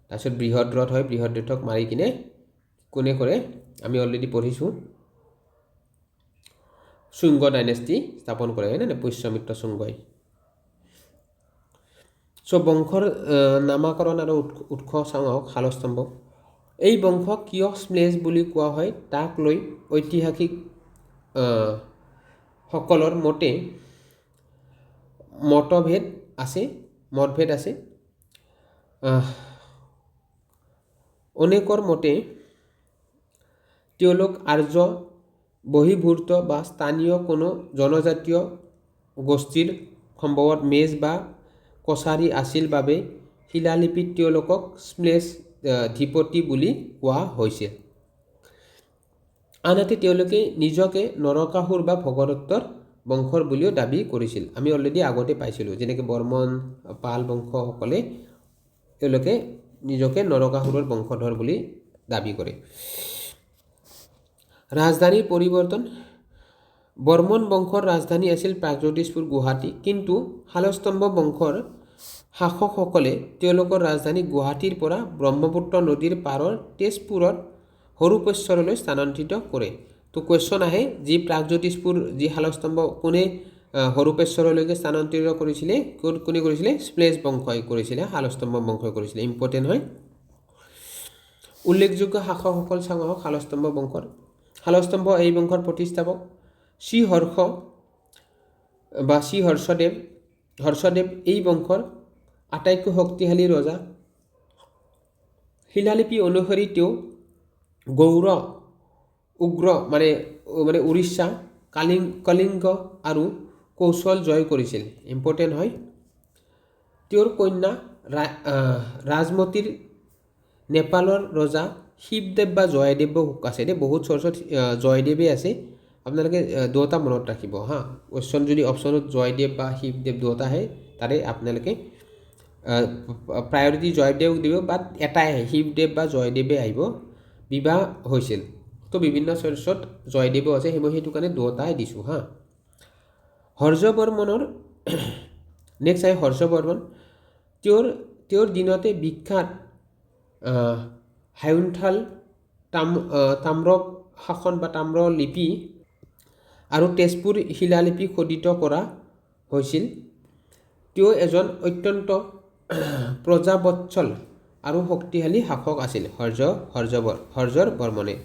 তাৰপিছত বৃহদ্ৰথ হয় বৃহদ্ৰথক মাৰি কিনে কোনে কৰে আমি অলৰেডি পঢ়িছোঁ শুংগ ডাইনেষ্টি স্থাপন কৰে হয়নে নাই পুষ্যমিত্ৰ শুংগই বংশৰ নামাকৰণ আৰু উৎস চাওঁ শালস্তম্ভ এই বংশক কিয় শ্লেষ বুলি কোৱা হয় তাক লৈ ঐতিহাসিক সকলৰ মতভেদ আছে অনেকৰ মতে তেওঁলোক আৰ্য বহিৰ্ভূত বা স্থানীয় কোনো জনজাতীয় গোষ্ঠীৰ সম্ভৱত মেজ বা কছাৰী আছিল বাবে শিলালিপিত তেওঁলোকক শ্লেষ ধিপতি বুলি কোৱা হৈছে আনহাতে তেওঁলোকে নিজকে নৰকাসুৰ বা ভগদত্তৰ বংশৰ বুলিও দাবী কৰিছিল আমি অলৰেডি আগতে পাইছিলোঁ যেনেকৈ বৰ্মন পাল বংশসকলে তেওঁলোকে নিজকে নৰকাসুৰৰ বংশধৰ বুলি দাবী কৰে ৰাজধানীৰ পৰিৱৰ্তন বৰ্মন বংশৰ ৰাজধানী আছিল প্ৰাগজ্যোতিষপুৰ গুৱাহাটী কিন্তু শালস্তম্ভ বংশৰ শাসকসকলে তেওঁলোকৰ ৰাজধানী গুৱাহাটীৰ পৰা ব্ৰহ্মপুত্ৰ নদীৰ পাৰৰ তেজপুৰৰ হৰুপেশ্বৰলৈ স্থানান্তৰিত কৰে তো কুৱেশ্যন আহে যি প্ৰাগজ্যোতিষপুৰ যি শালস্তম্ভ কোনে হৰুপেশ্বৰলৈকে স্থানান্তৰিত কৰিছিলে কোনে কৰিছিলে শ্লেষ বংশই কৰিছিলে শালস্তম্ভ বংশই কৰিছিলে ইম্পৰ্টেণ্ট হয় উল্লেখযোগ্য শাসকসকল চাওঁ শালস্তম্ভ বংশৰ শালস্তম্ভ এই বংশৰ প্ৰতিষ্ঠাপক শ্ৰী হৰ্ষদেৱ এই বংশৰ আটাইতকৈ শক্তিশালী ৰজা শিলালিপি অনুসৰি তেওঁ গৌড় উগ্ৰ মানে উৰিষ্যা কলিংগ আৰু কৌশল জয় কৰিছিল। ইম্পৰ্টেণ্ট হয়। তেওঁৰ কন্যা ৰাজমতীৰ নেপালৰ ৰজা শিৱদেৱ বা জয়দেৱো আছে দেই। বহুত চৰ্চত জয়দেৱে আছে, আপোনালোকে দুটা মনত ৰাখিব হা। কোৱেশ্যন যদি অপশ্যনত জয়দেৱ বা শিৱদেৱ দুটা আহে তাৰে আপোনালোকে প্ৰায়ৰিটি জয়দেৱক দিব, বাট এটাই আহে শিৱদেৱ বা জয়দেৱে আহিব। বিবাহ হৈছিল তো বিভিন্ন চৰ্চত জয়দেৱো আছে, মই সেইটো কাৰণে দুটাই দিছোঁ হা। হৰ্ষবৰ্মনৰ নেক্সট আহে হৰ্ষবৰ্মন। তেওঁৰ দিনতে বিখ্যাত হায়ুনথাল তাম্ৰ শাসন বা তাম্ৰ লিপি আৰু তেজপুৰ শিলালিপি খোদিত কৰা হৈছিল। তেওঁ এজন অত্যন্ত প্ৰজাবৎসল আৰু শক্তিশালী শাসক আছিল হৰ্ষৰ বৰ্মনে।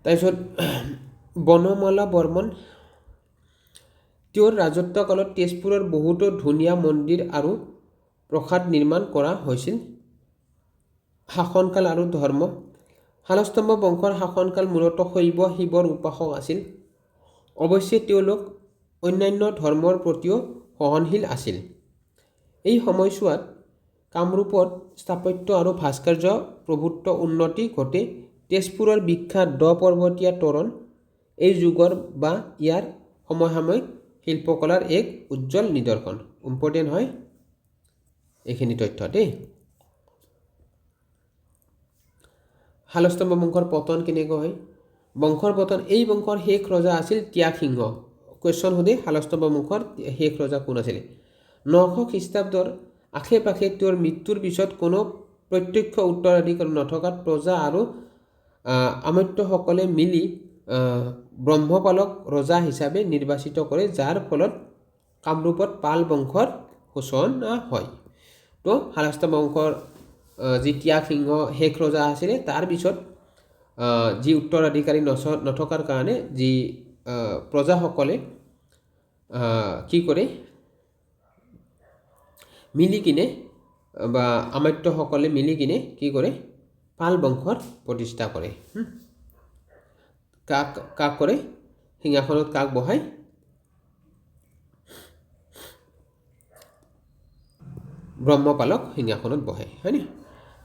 তাৰপিছত বনমালা বৰ্মন, তেওঁৰ ৰাজত্বকালত তেজপুৰৰ বহুতো ধুনীয়া মন্দিৰ আৰু প্ৰসাদ নিৰ্মাণ কৰা হৈছিল। শাসনকাল আৰু ধৰ্ম। শালস্তম্ভ বংশৰ শাসনকাল মূলতঃ শৈৱ শিৱৰ উপাসক আছিল। অৱশ্যে তেওঁলোক অন্যান্য ধৰ্মৰ প্ৰতিও সহনশীল আছিল। এই সময়ছোৱাত কামৰূপত স্থাপত্য আৰু ভাস্কৰ্য প্ৰভূত উন্নতি ঘটে। তেজপুৰৰ বিখ্যাত দ পৰ্বতীয়া তোৰণ এই যুগৰ বা ইয়াৰ সমসাময়িক শিল্পকলাৰ এক উজ্জ্বল নিদৰ্শন। ইম্পৰ্টেণ্ট হয় এইখিনি তথ্য দেই। শালস্তম্ভ বংশৰ পতন কেনেকৈ হয়? বংশৰ পতন, এই বংশৰ শেষ ৰজা আছিল ত্যাগসিংহ। কুৱেশ্যন সোধে শালস্তম্ভ বংশৰ শেষ ৰজা কোন আছিলে? 900 খ্ৰীষ্টাব্দৰ আশে পাশে তেওঁৰ মৃত্যুৰ পিছত কোনো প্ৰত্যক্ষ উত্তৰাধিকাৰ নথকাত প্ৰজা আৰু আমত্যসকলে মিলি ব্ৰহ্মপালক ৰজা হিচাপে নিৰ্বাচিত কৰে, যাৰ ফলত কামৰূপত পাল বংশৰ সূচনা হয়। তো শালস্তম্ভ বংশৰ যি ত্যাগসিংহ শেষ ৰজা আছিলে, তাৰ পিছত যি উত্তৰাধিকাৰী নথকাৰ কাৰণে যি প্ৰজাসকলে কি কৰে মিলি কিনে বা আমাত্যসকলে মিলি কিনে কি কৰে পাল বংশৰ প্ৰতিষ্ঠা কৰে। কাক কৰে? সিংহাসনত কাক বহায়? ব্ৰহ্মপালক সিংহাসনত বহে, হয়নে?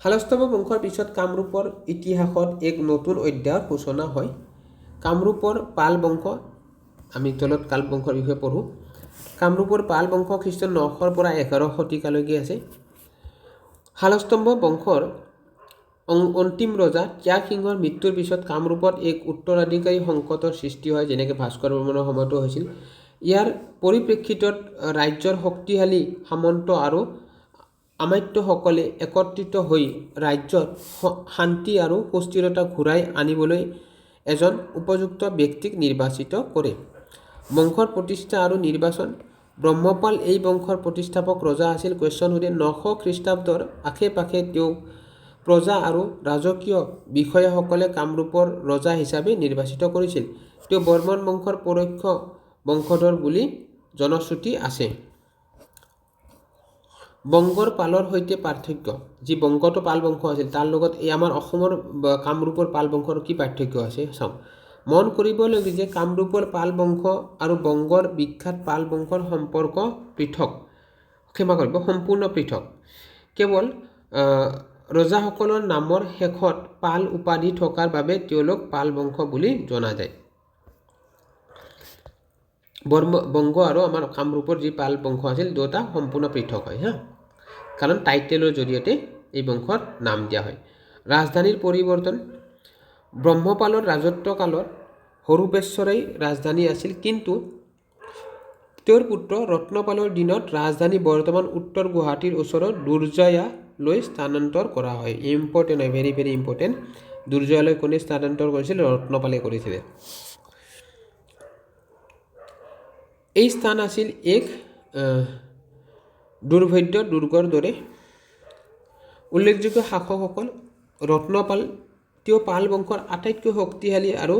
শালস্তম্ভ বংশৰ পিছত কামৰূপৰ ইতিহাসত এক নতুন অধ্যায়ৰ সূচনা হয়। কামৰূপৰ পাল বংশ, আমি তলত কাল বংশৰ বিষয়ে পঢ়োঁ। কামৰূপৰ পাল বংশ খ্ৰীষ্টান 900ৰ পৰা 11 শতিকালৈকে আছে। শালস্তম্ভ বংশৰ অন্তিম ৰজা ত্যাগসিংহৰ মৃত্যুৰ পিছত কামৰূপত এক উত্তৰাধিকাৰী সংকটৰ সৃষ্টি হয়, যেনেকৈ ভাস্কৰ বৰ্মনৰ সময়তো হৈছিল। ইয়াৰ পৰিপ্ৰেক্ষিতত ৰাজ্যৰ শক্তিশালী সামন্ত আৰু আমাত্যসকলে একত্ৰিত হৈ ৰাজ্যত শান্তি আৰু সুস্থিৰতা ঘূৰাই আনিবলৈ এজন উপযুক্ত ব্যক্তিক নিৰ্বাচিত কৰে। বংশৰ প্ৰতিষ্ঠা আৰু নিৰ্বাচন। ব্ৰহ্মপাল এই বংশৰ প্ৰতিষ্ঠাপক ৰজা আছিল। কুৱেশ্যন সোধে 900 খ্ৰীষ্টাব্দৰ আশে পাশে তেওঁক প্ৰজা আৰু ৰাজকীয় বিষয়াসকলে কামৰূপৰ ৰজা হিচাপে নিৰ্বাচিত কৰিছিল। তেওঁ বৰ্মন বংশৰ পৰোক্ষ বংশধৰ বুলি জনশ্ৰুতি আছে। বংগৰ পালৰ সৈতে পাৰ্থক্য। যি বংগটো পাল বংশ আছিল তাৰ লগত এই আমাৰ অসমৰ কামৰূপৰ পাল বংশৰ কি পাৰ্থক্য আছে চাওঁ। মন কৰিবলগীয়া যে কামৰূপৰ পাল বংশ আৰু বংগৰ বিখ্যাত পাল বংশৰ সম্পৰ্ক পৃথক, সম্পূৰ্ণ পৃথক। কেৱল ৰজাসকলৰ নামৰ শেষত পাল উপাধি থকাৰ বাবে তেওঁলোক পাল বংশ বুলি জনা যায়। বংগ আৰু আমাৰ কামৰূপৰ যি পাল বংশ আছিল দুটা সম্পূৰ্ণ পৃথক হয় হা, কাৰণ টাইটেলৰ জৰিয়তে এই বংশৰ নাম দিয়া হয়। ৰাজধানীৰ পৰিৱৰ্তন। ব্ৰহ্মপালৰ ৰাজত্বকালত হৰূপেশ্বৰেই ৰাজধানী আছিল, কিন্তু তেওঁৰ পুত্ৰ ৰত্নপালৰ দিনত ৰাজধানী বৰ্তমান উত্তৰ গুৱাহাটীৰ ওচৰত দুৰ্জয়ালৈ স্থানান্তৰ কৰা হয়। ইম্পৰ্টেণ্ট হয়, ভেৰি ভেৰি ইম্পৰ্টেণ্ট। দুৰ্জয়ালৈ কোনে স্থানান্তৰ কৰিছিল? ৰত্নপালে কৰিছিলে। এই স্থান আছিল এক দুৰ্ভেদ্য দুৰ্গৰ দৰে। উল্লেখযোগ্য শাসকসকল। ৰত্নপাল, তেওঁ পাল বংশৰ আটাইতকৈ শক্তিশালী আৰু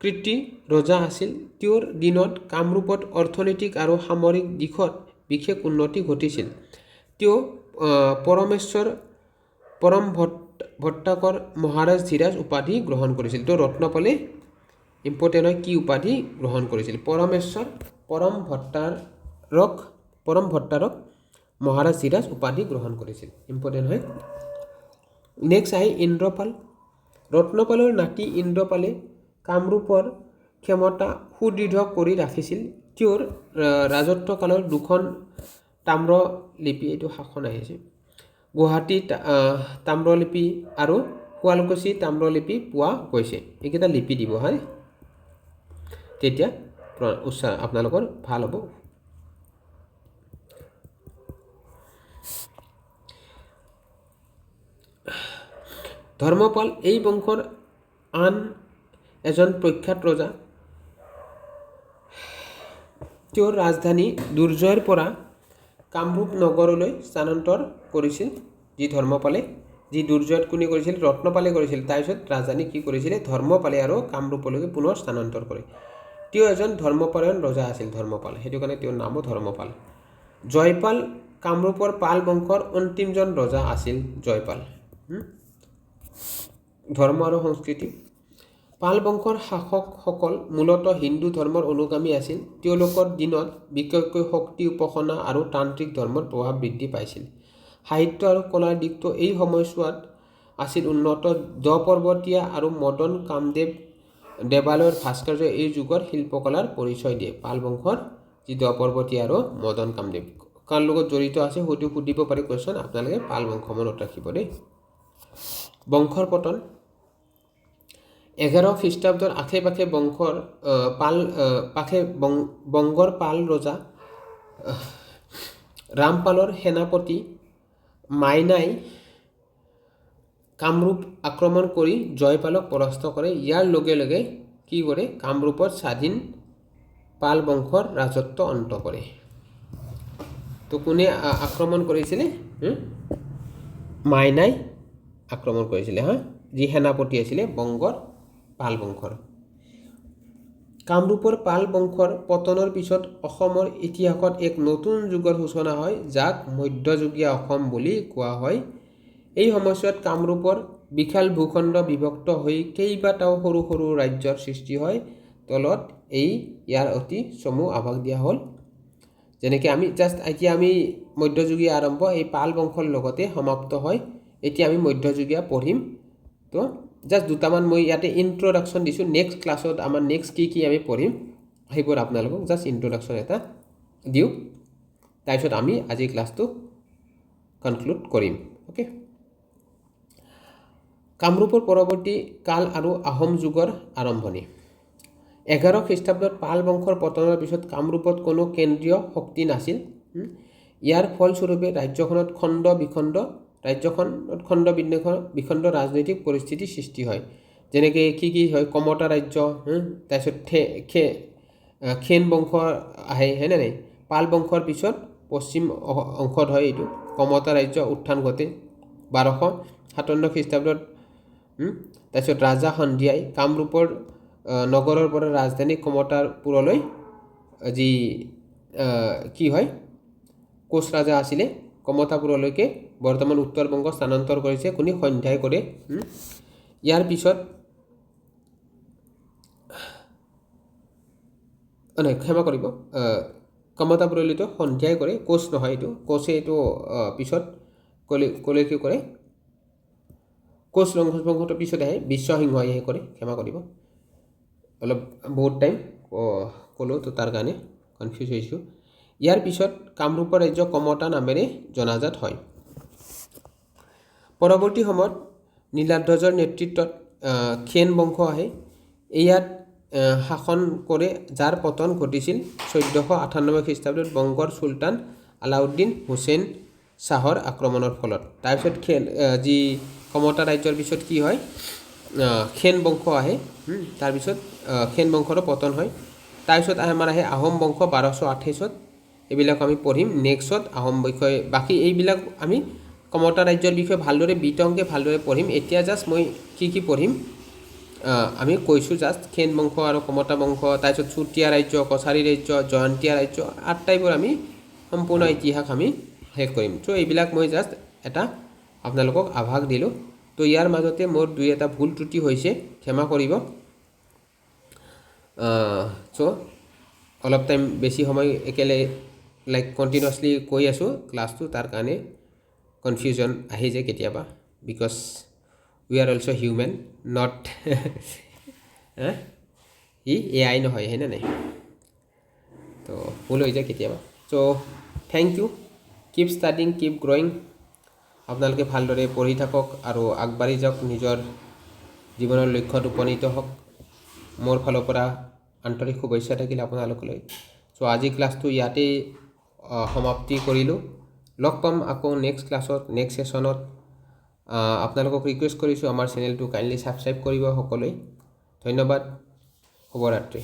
কৃতি ৰজা আছিল। তেওঁৰ দিনত কামৰূপত অৰ্থনৈতিক আৰু সামৰিক দিশত বিশেষ উন্নতি ঘটিছিল। তেওঁ পৰমেশ্বৰ পৰম ভট্টাকৰ মহাৰাজ ধীৰাজ উপাধি গ্ৰহণ কৰিছিল। তো ৰত্নপালে ইম্পৰ্টেণ্ট হয় কি উপাধি গ্ৰহণ কৰিছিল। পৰমেশ্বৰ পৰম ভট্টাৰক মহাৰাজ ধীৰাজ উপাধি গ্ৰহণ কৰিছিল। ইম্পৰ্টেণ্ট হয়। নেক্সট আহে ইন্দ্ৰপাল। ৰত্নপালৰ নাতি ইন্দ্ৰপালে কামৰূপৰ ক্ষমতা সুদৃঢ় কৰি ৰাখিছিল। তেওঁৰ ৰাজত্বকালৰ দুখন তাম্ৰলিপি, এইটো শাসন আহিছে, গুৱাহাটী তাম্ৰলিপি আৰু শুৱালকুছি তাম্ৰলিপি পোৱা গৈছে। এইকেইটা লিপি দিব হয়, তেতিয়া উচ্চাৰণ আপোনালোকৰ ভাল হ'ব। ধৰ্মপাল এই বংশৰ আন এজন প্ৰখ্যাত ৰজা। তেওঁৰ ৰাজধানী দুৰ্জয়ৰ পৰা কামৰূপ নগৰলৈ স্থানান্তৰ কৰিছিল। যি ধৰ্মপালে, যি দুৰ্জয়ত কোনে কৰিছিল, ৰত্নপালে কৰিছিল। তাৰপিছত ৰাজধানী কি কৰিছিলে, ধৰ্মপালে আৰু কামৰূপলৈকে পুনৰ স্থানান্তৰ কৰে। তেওঁ এজন ধৰ্মপৰায়ণ ৰজা আছিল, ধৰ্মপাল, সেইটো কাৰণে তেওঁৰ নামো ধৰ্মপাল। জয়পাল কামৰূপৰ পাল বংশৰ অন্তিমজন ৰজা আছিল। জয়পাল ধৰ্ম আৰু সংস্কৃতি। পাল বংশৰ শাসকসকল মূলতঃ হিন্দু ধৰ্মৰ অনুগামী আছিল। তেওঁলোকৰ দিনত বিশেষকৈ শক্তি উপাসনা আৰু তান্ত্ৰিক ধৰ্মৰ প্ৰভাৱ বৃদ্ধি পাইছিল। সাহিত্য আৰু কলাৰ দিশটো এই সময়ছোৱাত আছিল উন্নত। দ-পৰ্বতীয়া আৰু মদন কামদেৱ দেৱালয়ৰ ভাস্কৰ্য এই যুগৰ শিল্পকলাৰ পৰিচয় দিয়ে। পাল বংশৰ যি দ-পৰ্বতীয়া আৰু মদন কামদেৱ কাৰ লগত জড়িত আছে হয়তো সুধিব পাৰে কুৱেশ্যন, আপোনালোকে পাল বংশ মনত ৰাখিব দেই। বংশৰ পতন। 11 খ্ৰীষ্টাব্দৰ আশে পাশে বংগৰ পাল ৰজা ৰামপালৰ সেনাপতি মাইনাই কামৰূপ আক্ৰমণ কৰি জয়পালক পৰাস্ত কৰে। ইয়াৰ লগে লগে কি কৰে, কামৰূপত স্বাধীন পাল বংশৰ ৰাজত্ব অন্ত পৰে। তো কোনে আক্ৰমণ কৰিছিলে, মাইনাই আক্ৰমণ কৰিছিলে যি সেনাপতি আছিলে বংগৰ পাল বংশৰ। কামৰূপৰ পাল বংশৰ পতনৰ পিছত অসমৰ ইতিহাসত এক নতুন যুগৰ সূচনা হয়, যাক মধ্যযুগীয় অসম বুলি কোৱা হয়। এই সময়ছোৱাত কামৰূপৰ বিশাল ভূখণ্ড বিভক্ত হৈ কেইবাটাও সৰু সৰু ৰাজ্যৰ সৃষ্টি হয়। তলত ইয়াৰ অতি চমু আভাস দিয়া হ'ল। যেনেকৈ আমি এতিয়া আমি মধ্যযুগীয় আৰম্ভ, এই পাল বংশৰ লগতে সমাপ্ত হয়। এতিয়া আমি মধ্যযুগীয় পঢ়িম। তো জাষ্ট দুটামান মই ইয়াতে ইন্ট্ৰডাকশ্যন দিছোঁ। নেক্সট ক্লাছত আমাৰ নেক্সট কি আমি পঢ়িম সেইবোৰ আপোনালোকক জাষ্ট ইন্ট্ৰডাকশ্যন এটা দিওঁ। তাৰপিছত আমি আজি ক্লাছটো কনক্লুড কৰিম। অ'কে। কামৰূপৰ পৰৱৰ্তী কাল আৰু আহোম যুগৰ আৰম্ভণি। 11 খ্ৰীষ্টাব্দত পাল বংশৰ পতনৰ পিছত কামৰূপত কোনো কেন্দ্ৰীয় শক্তি নাছিল। ইয়াৰ ফলস্বৰূপে ৰাজ্যখনত খণ্ড বিখণ্ড ৰাজনৈতিক পৰিস্থিতিৰ সৃষ্টি হয়। যেনেকৈ কি হয়, কমতা ৰাজ্য, তাৰপিছত খেন বংশ আহে, হয়নে নাই। পাল বংশৰ পিছত পশ্চিম অংশত হয় এইটো কমতা ৰাজ্য উত্থান ঘটে 1257 খ্ৰীষ্টাব্দত। তাৰপিছত ৰাজা সন্ধিয়াই কামৰূপৰ নগৰৰ পৰা ৰাজধানী কমতাপুৰলৈ যি কি হয়, কোচ ৰাজা আছিলে, কমতাপুৰলৈকে বৰ্তমান উত্তৰ বংগ স্থানান্তৰ কৰিছে। কোনে, সন্ধ্যাই কৰে। ইয়াৰ পিছত ক্ষমা কৰিব, কমতাপুৰলৈতো সন্ধ্যাই কৰে, কোচ নহয় এইটো, কোচে এইটো পিছত ক'লে কি কৰে, কোচ বংশটোৰ পিছত আহে, বিশ্বসিংহই কৰে, ক্ষমা কৰিব, অলপ বহুত টাইম ক'লোঁ তো তাৰ কাৰণে কনফিউজ হৈছোঁ। ইয়াৰ পিছত কামৰূপৰ ৰাজ্য কমতা নামেৰে জনাজাত হয়। পৰৱৰ্তী সময়ত নীলাধ্বজৰ নেতৃত্বত খেন বংশ আহে। ইয়াত শাসন কৰে, যাৰ পতন ঘটিছিল 1498 খ্ৰীষ্টাব্দত বংগৰ চুলতান আলাউদ্দিন হুছেইন শ্বাহৰ আক্ৰমণৰ ফলত। তাৰপিছত যি কমতা ৰাজ্যৰ পিছত কি হয়, খেন বংশ আহে। তাৰপিছত খেন বংশৰো পতন হয়। তাৰপিছত আমাৰ আহে আহোম বংশ 1228। এইবিলাক আমি পঢ়িম নেক্সটত আহোম বিষয়ে। বাকী এইবিলাক আমি কমতা ৰাজ্যৰ বিষয়ে ভালদৰে বিতংকৈ ভালদৰে পঢ়িম। এতিয়া জাষ্ট মই কি পঢ়িম আমি কৈছোঁ, জাষ্ট খেন বংশ আৰু কমতা বংশ, তাৰপিছত চুতীয়া ৰাজ্য, কছাৰী ৰাজ্য, জয়ন্তীয়া ৰাজ্য, আটাইবোৰ আমি সম্পূৰ্ণ ইতিহাস আমি শেষ কৰিম। চ' এইবিলাক মই জাষ্ট এটা আপোনালোকক আভাস দিলোঁ। তো ইয়াৰ মাজতে মোৰ দুই এটা ভুল ত্ৰুটি হৈছে, ক্ষমা কৰিব। চ' অলপ টাইম বেছি সময় একেলগে কণ্টিনিউৱাছলি কৈ আছোঁ ক্লাছটো, তাৰ কাৰণে কনফিউজন আহি যায় কেতিয়াবা, because we are also' human, not the AI নহয়, হয়নে নাই? তো ভুল হৈ যায় কেতিয়াবা। So' thank you, keep studying, keep growing. আপোনালোকে ভালদৰে পঢ়ি থাকক আৰু আগবাঢ়ি যাওক, নিজৰ জীৱনৰ লক্ষ্যত উপনীত হওক। মোৰ ফালৰ পৰা আন্তৰিক শুভেচ্ছা থাকিল আপোনালোকলৈ। চ' আজি ক্লাছটো ইয়াতেই সমাপ্তি কৰিলোঁ। লগ পাম আকৌ নেক্সট ক্লাছত, নেক্সট ছেশ্যনত। আপোনালোকক ৰিকুৱেষ্ট কৰিছোঁ আমাৰ চেনেলটো কাইণ্ডলি ছাবস্ক্ৰাইব কৰিব সকলোৱে। ধন্যবাদ, শুভৰাত্ৰি।